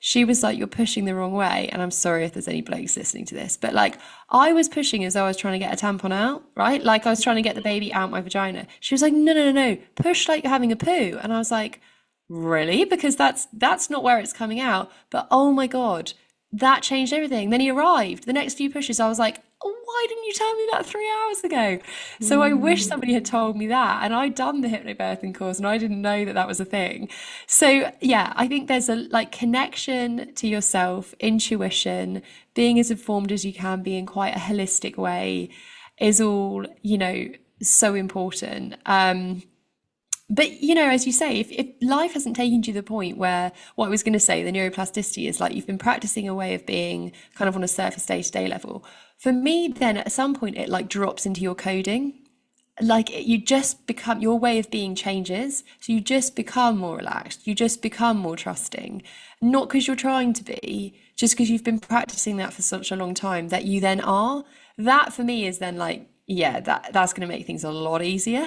she was like, "You're pushing the wrong way." And I'm sorry if there's any blokes listening to this, but like I was pushing as though I was trying to get a tampon out, right? Like I was trying to get the baby out my vagina. She was like, "No, no, no, no, push like you're having a poo." And I was like, really? Because that's not where it's coming out. But oh my God, that changed everything. Then he arrived. The next few pushes, I was like, oh, why didn't you tell me that 3 hours ago? So I wish somebody had told me that. And I'd done the hypnobirthing course and I didn't know that that was a thing. So yeah, I think there's a like connection to yourself, intuition, being as informed as you can be in quite a holistic way is all, so important. But, as you say, if life hasn't taken you to the point where, what I was going to say, the neuroplasticity is like you've been practicing a way of being kind of on a surface day-to-day level. For me, then at some point, it like drops into your coding. Like you just become, your way of being changes. So you just become more relaxed. You just become more trusting. Not because you're trying to be, just because you've been practicing that for such a long time that you then are. That for me is then like, that's going to make things a lot easier.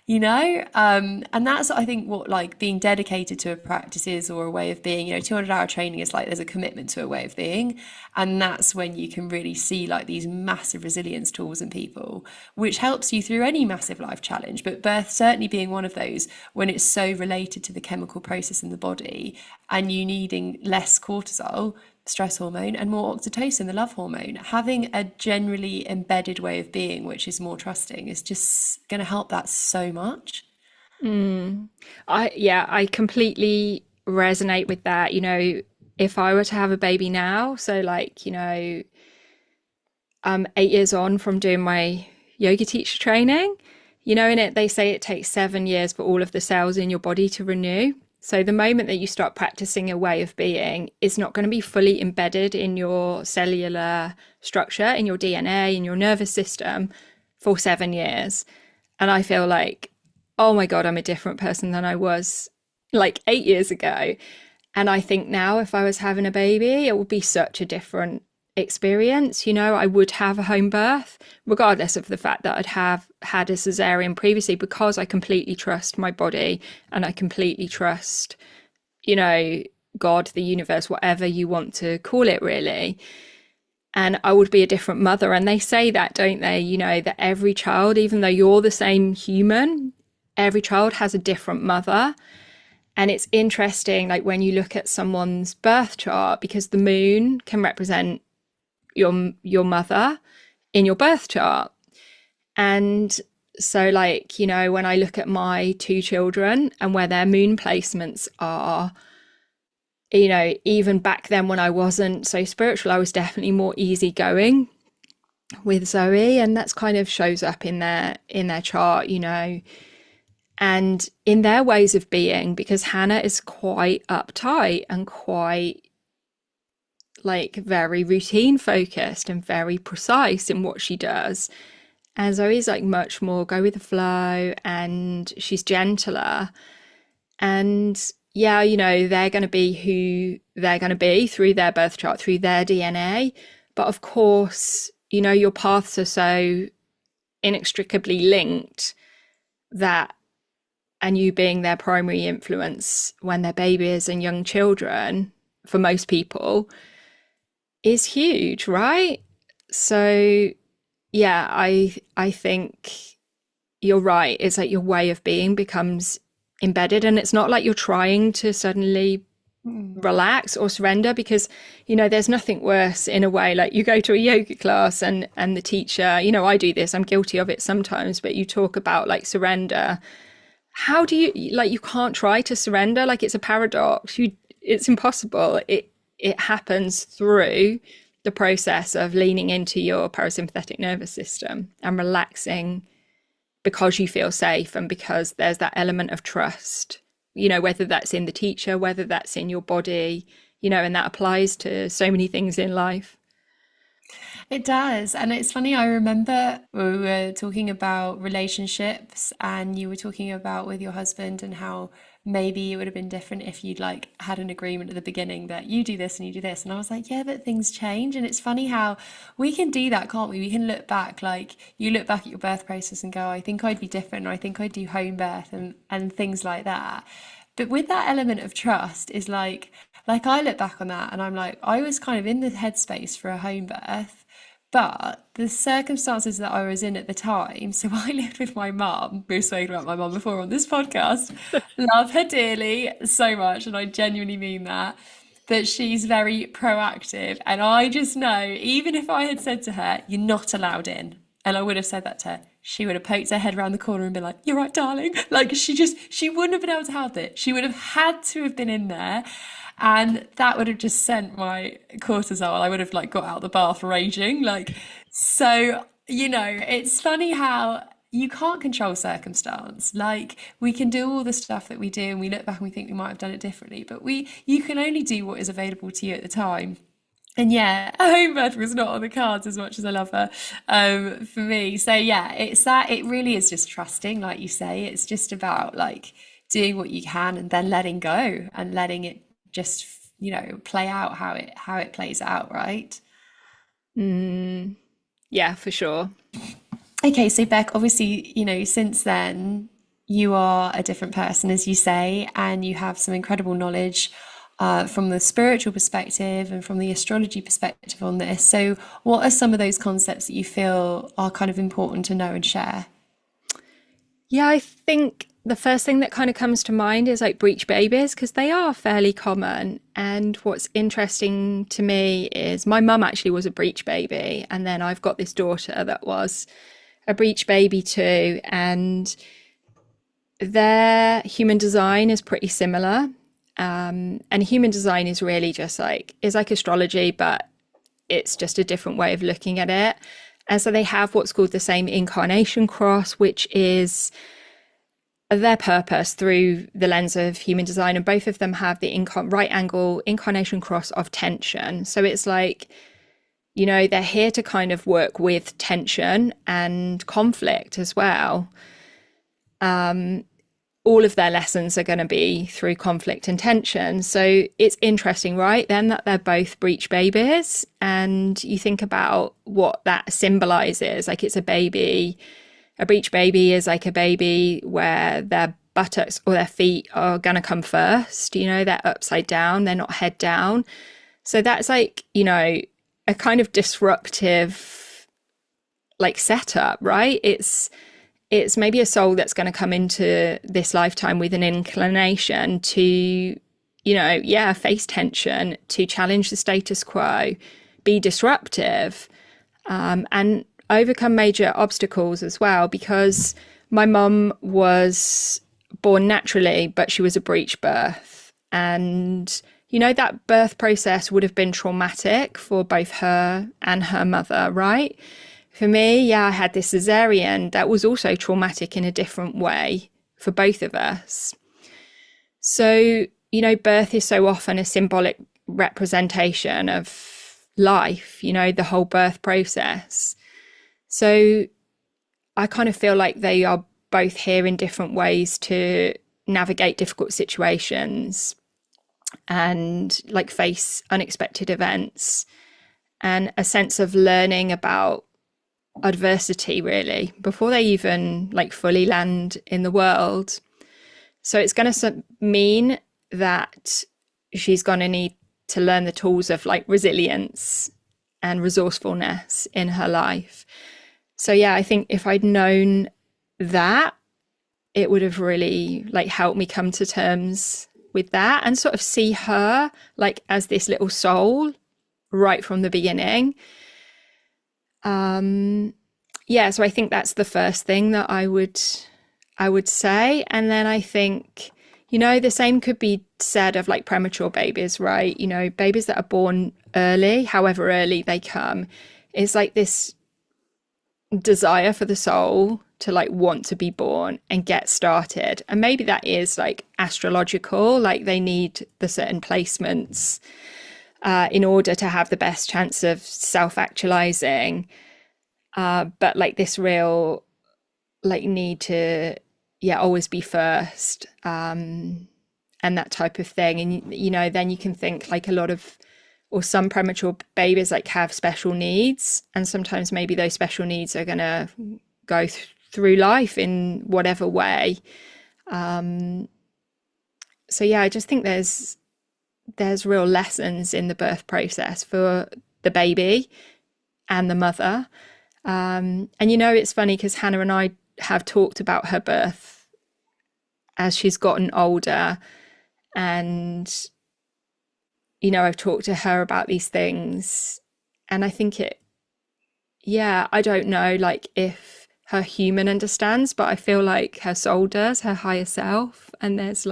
And that's, I think, what like being dedicated to a practice is, or a way of being. 200-hour training is like there's a commitment to a way of being, and that's when you can really see like these massive resilience tools in people, which helps you through any massive life challenge, but birth certainly being one of those, when it's so related to the chemical process in the body and you needing less cortisol, stress hormone, and more oxytocin, the love hormone. Having a generally embedded way of being, which is more trusting, is just going to help that so much. I completely resonate with that. if I were to have a baby now, so like, I'm 8 years on from doing my yoga teacher training, in it, they say it takes 7 years for all of the cells in your body to renew. So the moment that you start practicing a way of being, it's not going to be fully embedded in your cellular structure, in your DNA, in your nervous system for 7 years. And I feel like, oh my God, I'm a different person than I was like 8 years ago. And I think now if I was having a baby, it would be such a different experience. I would have a home birth, regardless of the fact that I'd have had a cesarean previously, because I completely trust my body and I completely trust, God, the universe, whatever you want to call it, really. And I would be a different mother. And they say that, don't they? That every child, even though you're the same human, every child has a different mother. And it's interesting, like when you look at someone's birth chart, because the moon can represent your mother in your birth chart. And so like, when I look at my two children and where their moon placements are, even back then when I wasn't so spiritual, I was definitely more easygoing with Zoe, and that's kind of shows up in their chart, and in their ways of being, because Hannah is quite uptight and quite like very routine focused and very precise in what she does. And Zoe's like much more go with the flow, and she's gentler. And yeah, they're going to be who they're going to be through their birth chart, through their DNA. But of course, your paths are so inextricably linked that, and you being their primary influence when they're babies and young children, for most people, is huge, right? So yeah, I think you're right. It's like your way of being becomes embedded, and it's not like you're trying to suddenly relax or surrender, because there's nothing worse in a way. Like you go to a yoga class and the teacher, I do this, I'm guilty of it sometimes, but you talk about like surrender. How do you, like, you can't try to surrender, like it's a paradox. It's impossible. It happens through the process of leaning into your parasympathetic nervous system and relaxing, because you feel safe and because there's that element of trust, whether that's in the teacher, whether that's in your body, and that applies to so many things in life. It does. And it's funny, I remember we were talking about relationships and you were talking about with your husband and how maybe it would have been different if you'd like had an agreement at the beginning that you do this and you do this. And I was like, yeah, but things change. And it's funny how we can do that, can't we? We can look back, like you look back at your birth process and go, I think I'd be different, or I think I'd do home birth and things like that. But with that element of trust is like I look back on that and I'm like, I was kind of in the headspace for a home birth. But the circumstances that I was in at the time, so I lived with my mum. We've spoken about my mum before on this podcast. Love her dearly so much, and I genuinely mean that. But she's very proactive. And I just know, even if I had said to her, you're not allowed in, and I would have said that to her, she would have poked her head around the corner and been like, you're right, darling. Like she wouldn't have been able to have it. She would have had to have been in there. And that would have just sent my cortisol. I would have like got out the bath raging. So, it's funny how you can't control circumstance. Like we can do all the stuff that we do and we look back and we think we might have done it differently, but you can only do what is available to you at the time. And yeah, a home birth was not on the cards as much as I love her, for me. So yeah, it's that, it really is just trusting, like you say. It's just about like doing what you can and then letting go and letting it just, play out how it plays out, right? Yeah, for sure. Okay, so Beck, obviously, since then you are a different person, as you say, and you have some incredible knowledge from the spiritual perspective and from the astrology perspective on this. So, what are some of those concepts that you feel are kind of important to know and share? Yeah, I think the first thing that kind of comes to mind is like breech babies, because they are fairly common. And what's interesting to me is my mum actually was a breech baby, and then I've got this daughter that was a breech baby too, and their human design is pretty similar. And human design is really just is like astrology, but it's just a different way of looking at it. And so they have what's called the same incarnation cross, which is their purpose through the lens of human design. And both of them have the right angle incarnation cross of tension. So it's like, they're here to kind of work with tension and conflict as well. All of their lessons are going to be through conflict and tension. So it's interesting, right, then, that they're both breech babies. And you think about what that symbolizes. Like, it's a baby. A breech baby is like a baby where their buttocks or their feet are going to come first. They're upside down. They're not head down. So that's like, a kind of disruptive setup, right? It's maybe a soul that's going to come into this lifetime with an inclination to, face tension, to challenge the status quo, be disruptive, and overcome major obstacles as well. Because my mum was born naturally, but she was a breech birth. And, that birth process would have been traumatic for both her and her mother, right? For me, I had this cesarean that was also traumatic in a different way for both of us. So, birth is so often a symbolic representation of life, the whole birth process. So I kind of feel like they are both here in different ways to navigate difficult situations and face unexpected events, and a sense of learning about adversity, really, before they even fully land in the world. So it's going to mean that she's going to need to learn the tools of resilience and resourcefulness in her life. So I think if I'd known that, it would have really helped me come to terms with that and sort of see her as this little soul right from the beginning. So I think that's the first thing that I would say. And then I think, the same could be said of premature babies, right? Babies that are born early, however early they come, is this desire for the soul to want to be born and get started. And maybe that is astrological, they need the certain placements in order to have the best chance of self-actualizing. But this real need to always be first, and that type of thing. And then you can think a lot of, or some premature babies have special needs, and sometimes maybe those special needs are going to go through life in whatever way. I just think there's real lessons in the birth process for the baby and the mother. And it's funny because Hannah and I have talked about her birth as she's gotten older, and I've talked to her about these things, and I think I don't know if her human understands, but I feel like her soul does, her higher self. And there's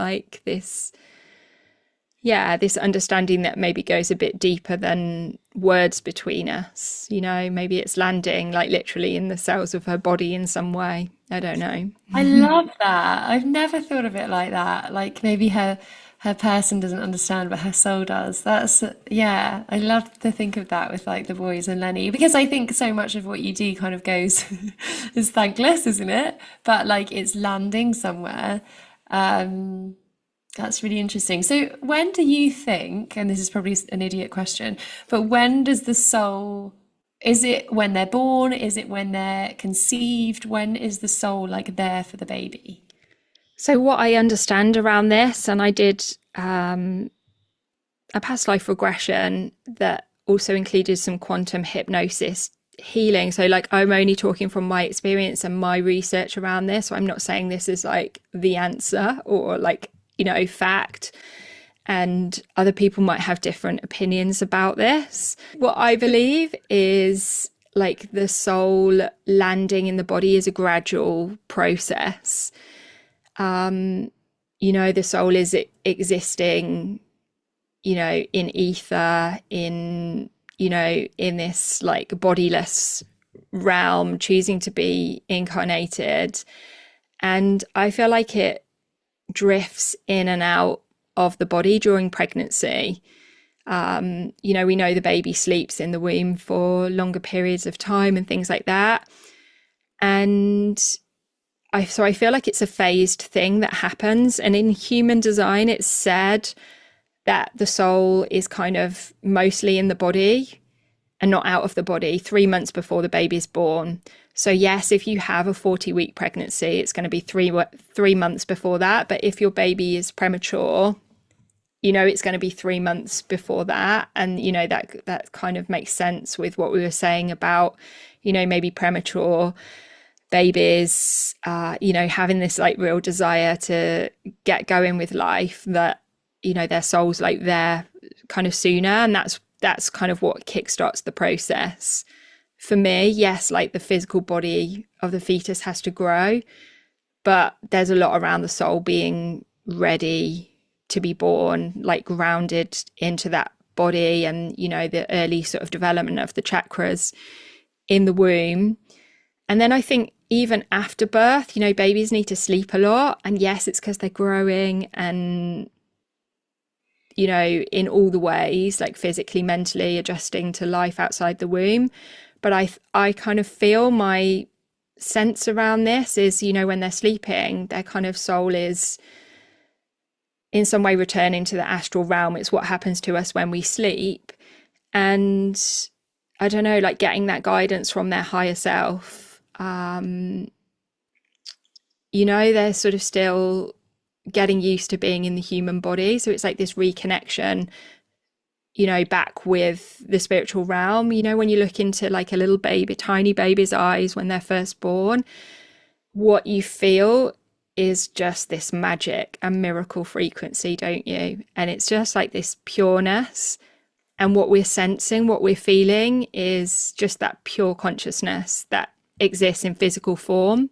this understanding that maybe goes a bit deeper than words between us. Maybe it's landing literally in the cells of her body in some way. I don't know. I love that. I've never thought of it like that. Maybe her person doesn't understand, but her soul does. I love to think of that with the boys and Lenny, because I think so much of what you do kind of goes is thankless, isn't it? But it's landing somewhere. That's really interesting. So when do you think, and this is probably an idiot question, but when does the soul, is it when they're born? Is it when they're conceived? When is the soul there for the baby? So what I understand around this, and I did a past life regression that also included some quantum hypnosis healing. So I'm only talking from my experience and my research around this. So I'm not saying this is the answer or fact. And other people might have different opinions about this. What I believe is the soul landing in the body is a gradual process. the soul is existing, in ether, in this like bodiless realm, choosing to be incarnated. And I feel like it drifts in and out of the body during pregnancy. We know the baby sleeps in the womb for longer periods of time and things like that. And I feel like it's a phased thing that happens. And in human design, it's said that the soul is kind of mostly in the body and not out of the body 3 months before the baby's born. So yes, if you have a 40-week pregnancy, it's going to be three months before that. But if your baby is premature, it's going to be 3 months before that. And, that kind of makes sense with what we were saying about, maybe premature babies, having this like real desire to get going with life, that, their soul's like there kind of sooner. And that's kind of what kickstarts the process. For me, yes, like the physical body of the fetus has to grow, but there's a lot around the soul being ready to be born, like grounded into that body, and, the early sort of development of the chakras in the womb. And then I think even after birth, babies need to sleep a lot. And yes, it's because they're growing and, in all the ways, like physically, mentally adjusting to life outside the womb. But I kind of feel my sense around this is, when they're sleeping, their kind of soul is in some way returning to the astral realm. It's what happens to us when we sleep. And I don't know, like getting that guidance from their higher self. They're sort of still getting used to being in the human body. So it's like this reconnection, back with the spiritual realm. When you look into like a little baby, tiny baby's eyes when they're first born, what you feel is just this magic and miracle frequency, don't you? And it's just like this pureness. And what we're sensing, what we're feeling is just that pure consciousness that exists in physical form.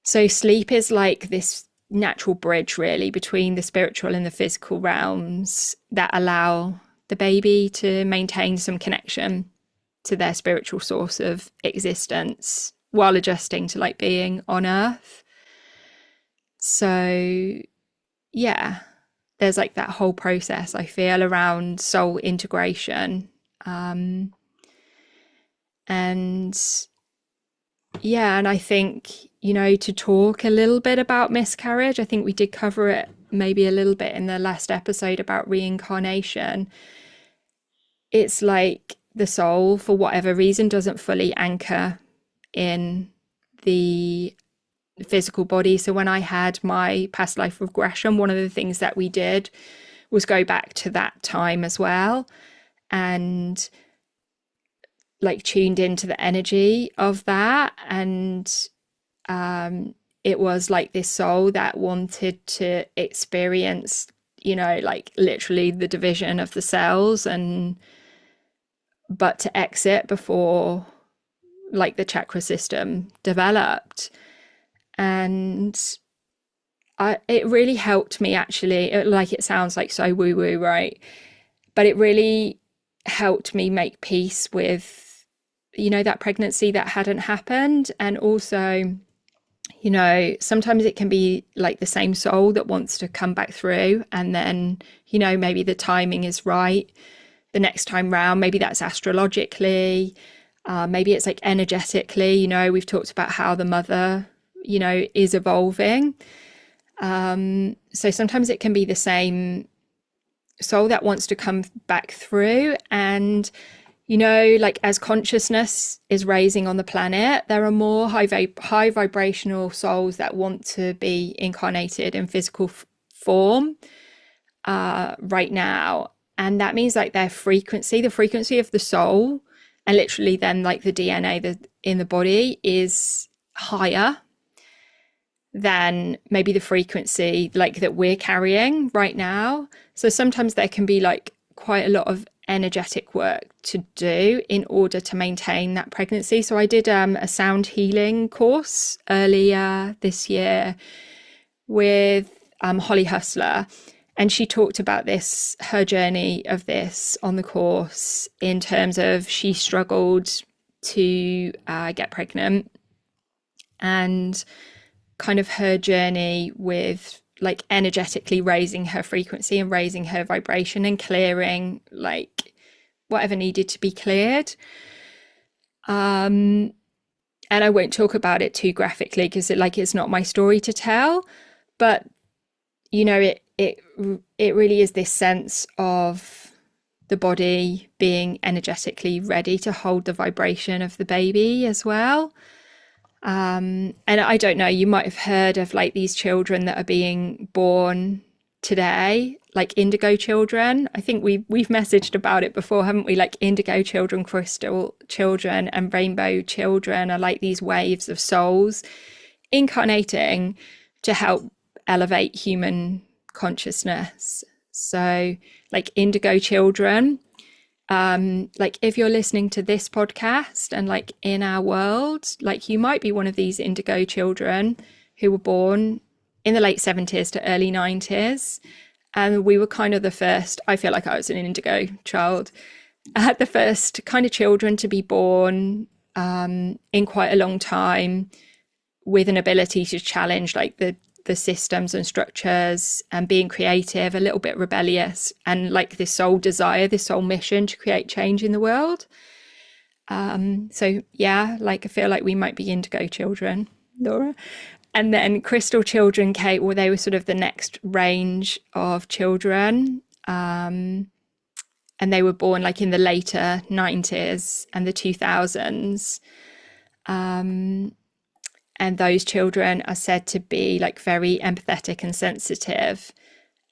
So sleep is like this natural bridge really between the spiritual and the physical realms that allow the baby to maintain some connection to their spiritual source of existence while adjusting to like being on earth. So yeah, there's like that whole process I feel around soul integration. And yeah, and I think, to talk a little bit about miscarriage, I think we did cover it maybe a little bit in the last episode about reincarnation. It's like the soul, for whatever reason, doesn't fully anchor in the physical body. So when I had my past life regression, one of the things that we did was go back to that time as well, and like tuned into the energy of that. And it was like this soul that wanted to experience, like literally the division of the cells, but to exit before like the chakra system developed. And it really helped me actually. It sounds like so woo woo, right? But it really helped me make peace with, that pregnancy that hadn't happened. And also, sometimes it can be like the same soul that wants to come back through, and then, maybe the timing is right the next time round. Maybe that's astrologically, maybe it's like energetically. We've talked about how the mother, is evolving. So sometimes it can be the same soul that wants to come back through. And like as consciousness is raising on the planet, there are more high vibrational souls that want to be incarnated in physical form right now. And that means like the frequency of the soul, and literally then like the DNA in the body is higher than maybe the frequency like that we're carrying right now. So sometimes there can be like quite a lot of energetic work to do in order to maintain that pregnancy. So I did a sound healing course earlier this year with Holly Hustler, and she talked about this, her journey of this on the course, in terms of she struggled to get pregnant, and kind of her journey with like energetically raising her frequency and raising her vibration and clearing like whatever needed to be cleared. And I won't talk about it too graphically because it's not my story to tell, but you know, it really is this sense of the body being energetically ready to hold the vibration of the baby as well. And I don't know, you might have heard of like these children that are being born today, like indigo children. I think we've messaged about it before, haven't we? Like indigo children, crystal children, and rainbow children are like these waves of souls incarnating to help elevate human consciousness. So like indigo children, like if you're listening to this podcast and like in our world, like you might be one of these indigo children who were born in the late 70s to early 90s. And we were kind of the first, I feel like I was an indigo child, the first kind of children to be born in quite a long time, with an ability to challenge like the systems and structures, and being creative, a little bit rebellious, and like this soul desire, this soul mission to create change in the world. So yeah, like I feel like we might be indigo children, Laura. And then crystal children, Kate, well, they were sort of the next range of children. And they were born like in the later 90s and the 2000s. And those children are said to be like very empathetic and sensitive,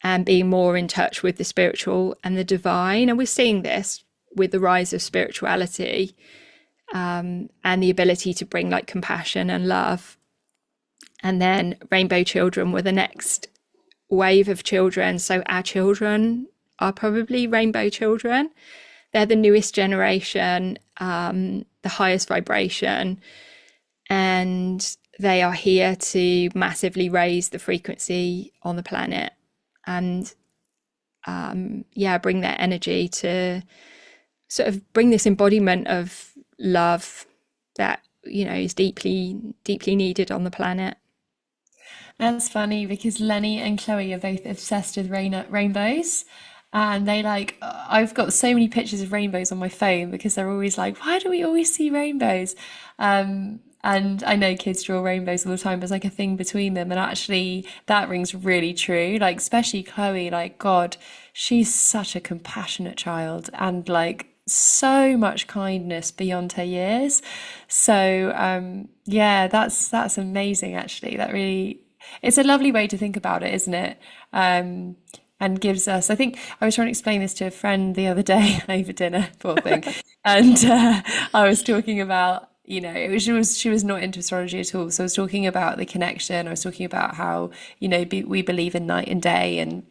and being more in touch with the spiritual and the divine. And we're seeing this with the rise of spirituality, and the ability to bring like compassion and love. And then rainbow children were the next wave of children. So our children are probably rainbow children. They're the newest generation, the highest vibration. And they are here to massively raise the frequency on the planet, and bring their energy to sort of bring this embodiment of love that, you know, is deeply needed on the planet. That's funny because Lenny and Chloe are both obsessed with rainbows. And they like, I've got so many pictures of rainbows on my phone because they're always like, why do we always see rainbows? And I know kids draw rainbows all the time. There's like a thing between them. And actually, that rings really true. Like, especially Chloe, like, God, she's such a compassionate child and like so much kindness beyond her years. So, yeah, that's amazing, actually. That really, it's a lovely way to think about it, isn't it? And gives us, I think I was trying to explain this to a friend the other day over dinner, poor thing. And I was talking about, you know, she was not into astrology at all. So I was talking about the connection. I was talking about how, you know, we believe in night and day and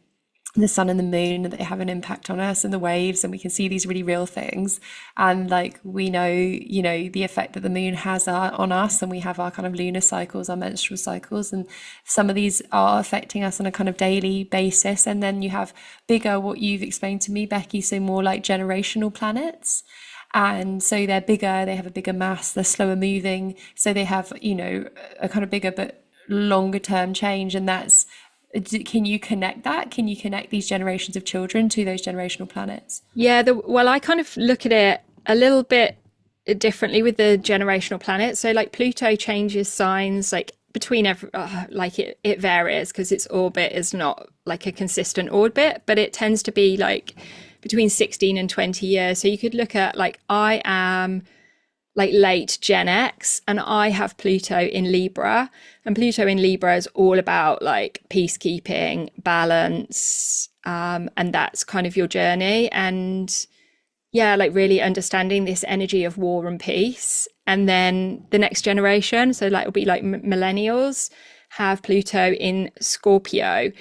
the sun and the moon, and they have an impact on us, and the waves, and we can see these really real things. And like we know, you know, the effect that the moon has on us, and we have our kind of lunar cycles, our menstrual cycles, and some of these are affecting us on a kind of daily basis. And then you have bigger, what you've explained to me, Becky, so more like generational planets. And so they're bigger, they have a bigger mass, they're slower moving, so they have, you know, a kind of bigger but longer term change. And that's, can you connect that? Can you connect these generations of children to those generational planets? Yeah, well, I kind of look at it a little bit differently with the generational planets. So like Pluto changes signs like between every, like it varies because its orbit is not like a consistent orbit, but it tends to be like between 16 and 20 years. So you could look at like, I am like late Gen X and I have Pluto in Libra, and Pluto in Libra is all about like peacekeeping, balance, and that's kind of your journey. And yeah, like really understanding this energy of war and peace. And then the next generation, so like it'll be like millennials, have Pluto in Scorpio.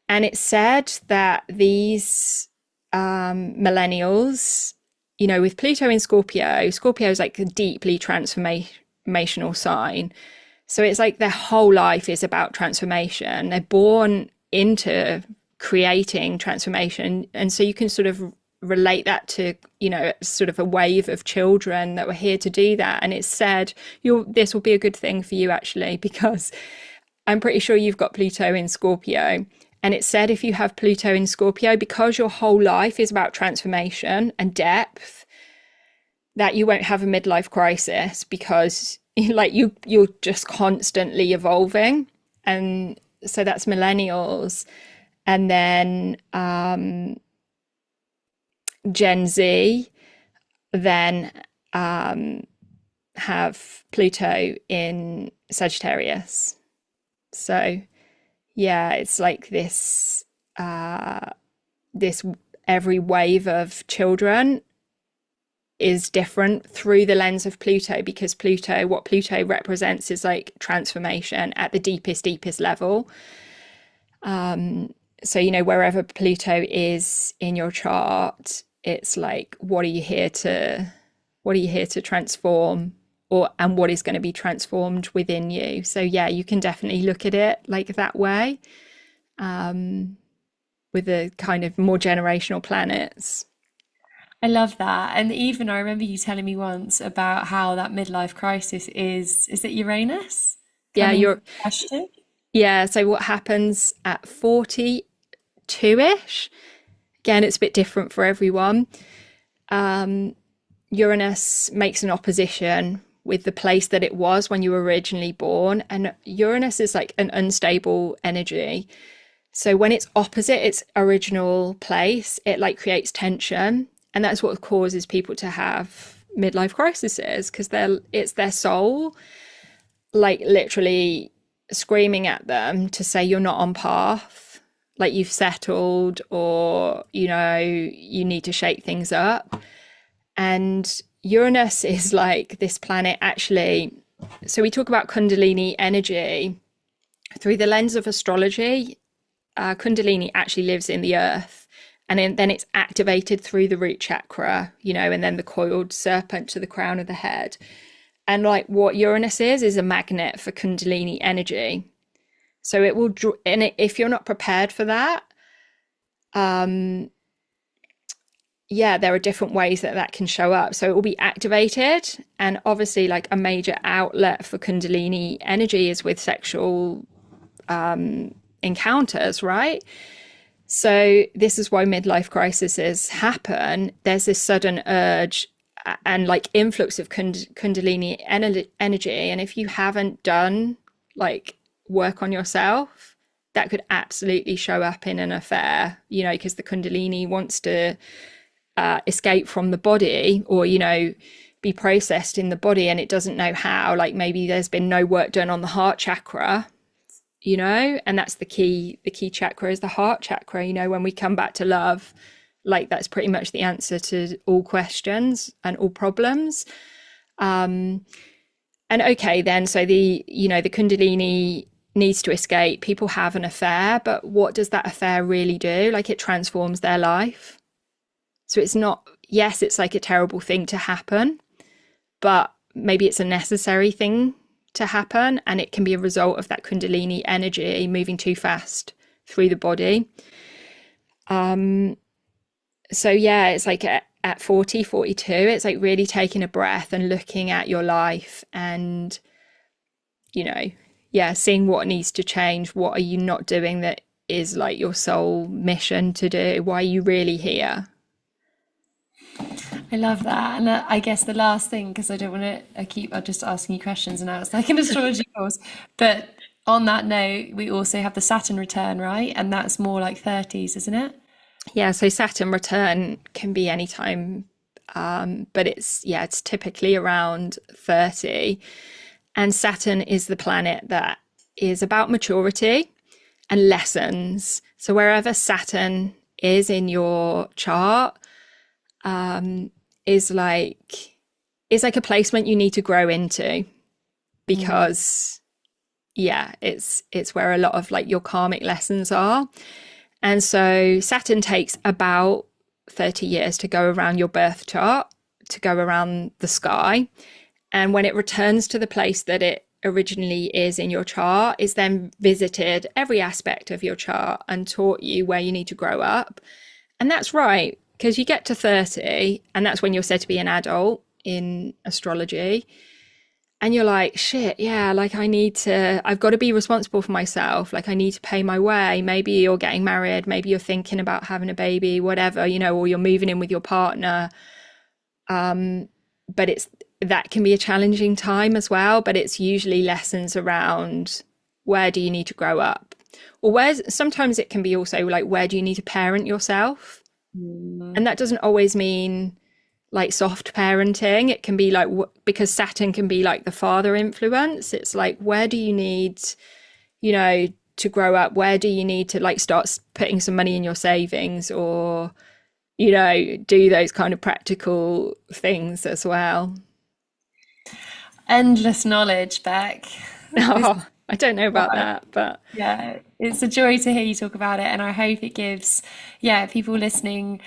And it's said that these millennials, you know, with Pluto in Scorpio, Scorpio is like a deeply transformational sign. So it's like their whole life is about transformation. They're born into creating transformation. And so you can sort of relate that to, you know, sort of a wave of children that were here to do that. And it's said, this will be a good thing for you actually, because I'm pretty sure you've got Pluto in Scorpio. And it said if you have Pluto in Scorpio, because your whole life is about transformation and depth, that you won't have a midlife crisis, because like you're just constantly evolving. And so that's millennials. And then Gen Z then have Pluto in Sagittarius. So yeah, it's like this this every wave of children is different through the lens of Pluto, because what Pluto represents is like transformation at the deepest level. So, you know, wherever Pluto is in your chart, it's like, what are you here to transform, and what is going to be transformed within you? So yeah, you can definitely look at it like that way, with the kind of more generational planets. I love that. And even I remember you telling me once about how that midlife crisis is it Uranus Yeah, coming to? yeah. So what happens at 42-ish? Again, it's a bit different for everyone. Uranus makes an opposition with the place that it was when you were originally born. And Uranus is like an unstable energy. So when it's opposite its original place, it like creates tension. And that's what causes people to have midlife crises, because it's their soul like literally screaming at them to say you're not on path, like you've settled, or, you know, you need to shake things up. And Uranus is like this planet actually. So we talk about Kundalini energy through the lens of astrology. Kundalini actually lives in the earth, and then it's activated through the root chakra, you know, and then the coiled serpent to the crown of the head. And like what Uranus is a magnet for Kundalini energy. So it will draw, and if you're not prepared for that, yeah, there are different ways that can show up. So it will be activated, and obviously like a major outlet for Kundalini energy is with sexual encounters, right? So this is why midlife crises happen. There's this sudden urge and like influx of Kundalini energy. And if you haven't done like work on yourself, that could absolutely show up in an affair, you know, because the Kundalini wants to escape from the body, or, you know, be processed in the body, and it doesn't know how. Like maybe there's been no work done on the heart chakra, you know, and that's the key chakra is the heart chakra. You know, when we come back to love, like that's pretty much the answer to all questions and all problems. And okay, then, so the Kundalini needs to escape. People have an affair, but what does that affair really do? Like it transforms their life. So it's not, yes, it's like a terrible thing to happen, but maybe it's a necessary thing to happen, and it can be a result of that Kundalini energy moving too fast through the body. So yeah, it's like at 40, 42, it's like really taking a breath and looking at your life and, you know, yeah, seeing what needs to change. What are you not doing that is like your soul mission to do? Why are you really here? I love that. And I guess the last thing, because I don't want to keep just asking you questions and now it's like an astrology course. But on that note, we also have the Saturn return, right? And that's more like 30s, isn't it? Yeah, so Saturn return can be anytime, but it's typically around 30. And Saturn is the planet that is about maturity and lessons. So wherever Saturn is in your chart, is like a placement you need to grow into, because it's where a lot of like your karmic lessons are. And so Saturn takes about 30 years to go around your birth chart, to go around the sky. And when it returns to the place that it originally is in your chart is then visited every aspect of your chart and taught you where you need to grow up. And that's right, because you get to 30 and that's when you're said to be an adult in astrology. And you're like, shit, yeah, like I've got to be responsible for myself. Like I need to pay my way. Maybe you're getting married. Maybe you're thinking about having a baby, whatever, or you're moving in with your partner. But that can be a challenging time as well. But it's usually lessons around where do you need to grow up? Or sometimes it can be also like, where do you need to parent yourself? And that doesn't always mean like soft parenting. It can be like, because Saturn can be like the father influence. It's like, where do you need, to grow up? Where do you need to like start putting some money in your savings, or, do those kind of practical things as well? Endless knowledge, Beck. Oh, I don't know about that, but yeah, it's a joy to hear you talk about it. And I hope it gives, people listening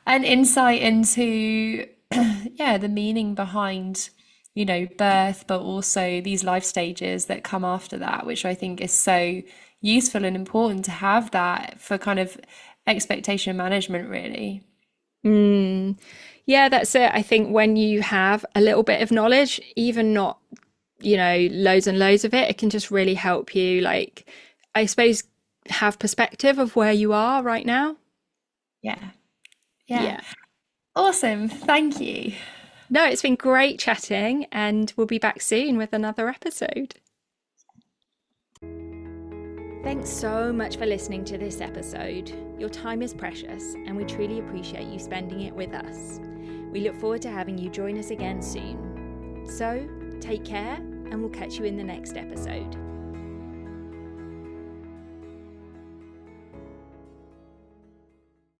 an insight into, the meaning behind, birth, but also these life stages that come after that, which I think is so useful and important to have that for kind of expectation management, really. Yeah, that's it. I think when you have a little bit of knowledge, even not, loads and loads of it, it can just really help you, like, I suppose, have perspective of where you are right now. Yeah. Yeah. Awesome. Thank you. No, it's been great chatting, and we'll be back soon with another episode. Thanks so much for listening to this episode. Your time is precious, and we truly appreciate you spending it with us. We look forward to having you join us again soon. So, take care, and we'll catch you in the next episode.